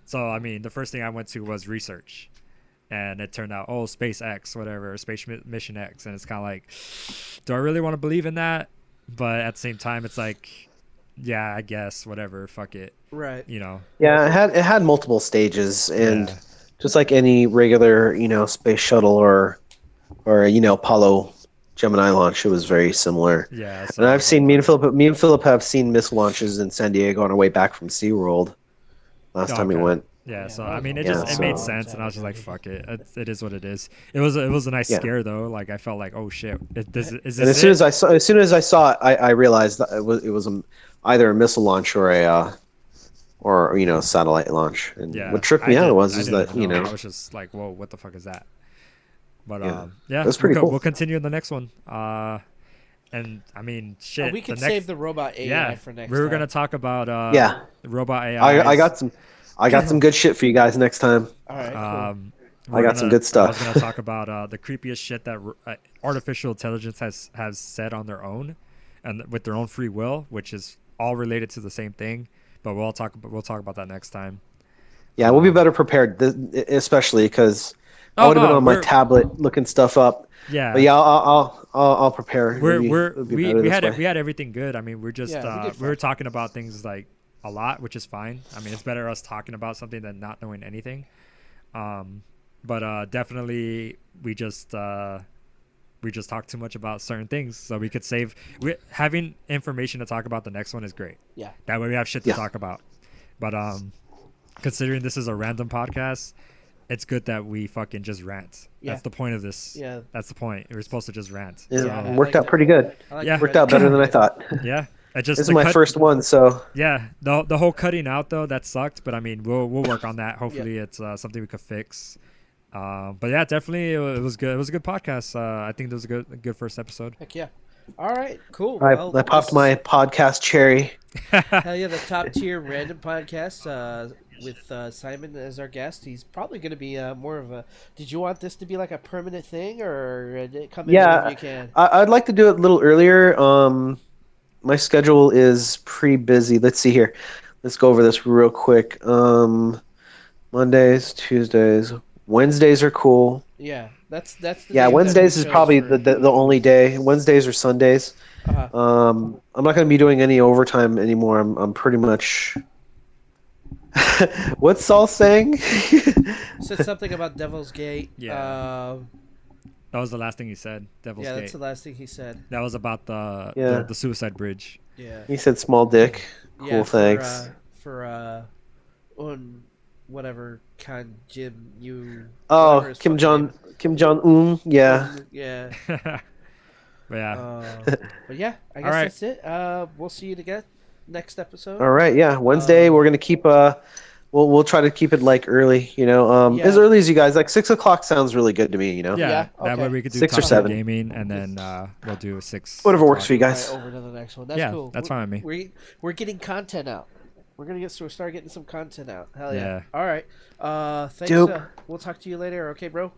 Speaker 1: So I mean, the first thing I went to was research, and it turned out SpaceX, whatever, Mission X, and it's kind of like, do I really want to believe in that? But at the same time, it's like, yeah, I guess whatever, fuck it,
Speaker 2: Right.
Speaker 1: you know.
Speaker 3: Yeah, it had multiple stages, and
Speaker 1: Yeah.
Speaker 3: just like any regular, space shuttle or Apollo Gemini launch, it was very similar.
Speaker 1: Yeah.
Speaker 3: And I've seen me and Philip have seen missile launches in San Diego on our way back from SeaWorld last time we
Speaker 1: Okay.
Speaker 3: went.
Speaker 1: Yeah,
Speaker 2: Yeah,
Speaker 1: so
Speaker 2: that
Speaker 1: I
Speaker 2: was
Speaker 1: mean,
Speaker 2: a
Speaker 1: it
Speaker 3: long
Speaker 1: just
Speaker 3: time
Speaker 1: it made
Speaker 3: ago.
Speaker 1: sense, and I was just like, "Fuck it, it is what it is." It was a nice
Speaker 3: Yeah.
Speaker 1: scare though. Like I felt like, "Oh shit, is this
Speaker 3: And
Speaker 1: it?"
Speaker 3: as soon as I saw it, I realized that it was either a missile launch or a satellite launch. And
Speaker 1: Yeah,
Speaker 3: what tripped
Speaker 1: I
Speaker 3: me out
Speaker 1: didn't-
Speaker 3: was
Speaker 1: I
Speaker 3: is
Speaker 1: didn't
Speaker 3: that
Speaker 1: even know. I was just like, "Whoa, what the fuck is that?" But
Speaker 3: Yeah.
Speaker 1: yeah,
Speaker 3: That's pretty cool.
Speaker 1: We'll continue in the next one. And I mean, shit.
Speaker 2: we can
Speaker 1: the next,
Speaker 2: save the robot AI
Speaker 1: yeah.
Speaker 2: for next
Speaker 1: We were
Speaker 2: time.
Speaker 1: gonna talk about
Speaker 3: Yeah.
Speaker 1: robot AI.
Speaker 3: I got some good shit for you guys next time.
Speaker 2: All right. Cool.
Speaker 3: I got some good stuff.
Speaker 1: I was gonna talk about the creepiest shit that artificial intelligence has said on their own, and with their own free will, which is all related to the same thing. But we'll talk about that next time.
Speaker 3: Yeah, we'll be better prepared, especially because I
Speaker 1: Oh,
Speaker 3: would have
Speaker 1: no,
Speaker 3: been on my
Speaker 1: we're-
Speaker 3: tablet looking stuff up.
Speaker 1: Yeah.
Speaker 3: But yeah, I'll prepare.
Speaker 1: we
Speaker 3: We
Speaker 1: had everything good. I mean, we're just
Speaker 2: Yeah, we did
Speaker 1: we were
Speaker 2: fine.
Speaker 1: talking about things like a lot, which is fine. I mean, it's better us talking about something than not knowing anything. But definitely we just talk too much about certain things, so we could save. Having information to talk about the next one is great.
Speaker 2: Yeah.
Speaker 1: That way we have shit to
Speaker 3: Yeah.
Speaker 1: talk about. But considering this is a random podcast, it's good that we fucking just rant.
Speaker 2: Yeah.
Speaker 1: That's the point of this.
Speaker 2: Yeah.
Speaker 1: That's the point. We're supposed to just rant.
Speaker 3: Yeah,
Speaker 1: So,
Speaker 3: it worked out pretty good.
Speaker 2: I like
Speaker 1: Yeah.
Speaker 2: the
Speaker 3: Worked out better than I thought.
Speaker 1: yeah. It just
Speaker 3: This is
Speaker 1: the
Speaker 3: my
Speaker 1: cut-
Speaker 3: first one, so
Speaker 1: Yeah, the whole cutting out though that sucked, but I mean we'll work on that. Hopefully it's something we could fix. But yeah, definitely it was good. It was a good podcast. I think it was a good first episode.
Speaker 2: Heck yeah. All right, cool.
Speaker 3: I
Speaker 2: Well,
Speaker 3: popped
Speaker 2: this
Speaker 3: my podcast cherry.
Speaker 2: hell yeah, the top tier random podcast with Simon as our guest. He's probably going to be more of a. Did you want this to be like a permanent thing, or come in
Speaker 3: Yeah,
Speaker 2: whenever you can?
Speaker 3: I'd like to do it a little earlier. My schedule is pretty busy. Let's see here. Let's go over this real quick. Mondays, Tuesdays, Wednesdays are cool.
Speaker 2: Yeah, that's the
Speaker 3: Yeah,
Speaker 2: day that
Speaker 3: Wednesdays
Speaker 2: we
Speaker 3: is
Speaker 2: chose
Speaker 3: probably
Speaker 2: for-
Speaker 3: the only day. Wednesdays or Sundays.
Speaker 2: Uh-huh.
Speaker 3: I'm not going to be doing any overtime anymore. I'm pretty much. What's Saul saying?
Speaker 2: Said something about Devil's Gate.
Speaker 1: Yeah. That was the last thing he said. Devil's
Speaker 2: Yeah,
Speaker 1: Gate.
Speaker 2: that's the last thing he said.
Speaker 1: That was about
Speaker 3: Yeah.
Speaker 1: the suicide bridge.
Speaker 2: Yeah.
Speaker 3: He said small dick. Cool,
Speaker 2: Yeah,
Speaker 3: thanks.
Speaker 2: For whatever kind Jim you.
Speaker 3: Oh,
Speaker 2: whatever his
Speaker 3: Kim
Speaker 2: fucking
Speaker 3: Jong Un. Yeah.
Speaker 2: name- Yeah.
Speaker 1: But yeah.
Speaker 2: But yeah, I guess
Speaker 1: right.
Speaker 2: that's it. We'll see you again next episode.
Speaker 3: All right. Yeah. Wednesday we're gonna keep we'll try to keep it like early. You know,
Speaker 2: Yeah.
Speaker 3: as early as you guys. Like 6 o'clock sounds really good to me. You know.
Speaker 1: Yeah,
Speaker 2: Yeah,
Speaker 1: that way
Speaker 2: okay.
Speaker 1: we could do
Speaker 3: 6 or
Speaker 1: top tier
Speaker 3: 7.
Speaker 1: gaming, and then we'll do 6.
Speaker 3: Whatever works
Speaker 1: o'clock.
Speaker 3: for you guys.
Speaker 2: Right, over to the next one. That's
Speaker 1: Yeah,
Speaker 2: cool.
Speaker 1: that's fine with me.
Speaker 2: We're getting content out. We're gonna start getting some content out. Hell yeah!
Speaker 1: Yeah.
Speaker 2: All right. Thanks.
Speaker 3: Dope.
Speaker 2: We'll talk to you later. Okay, bro.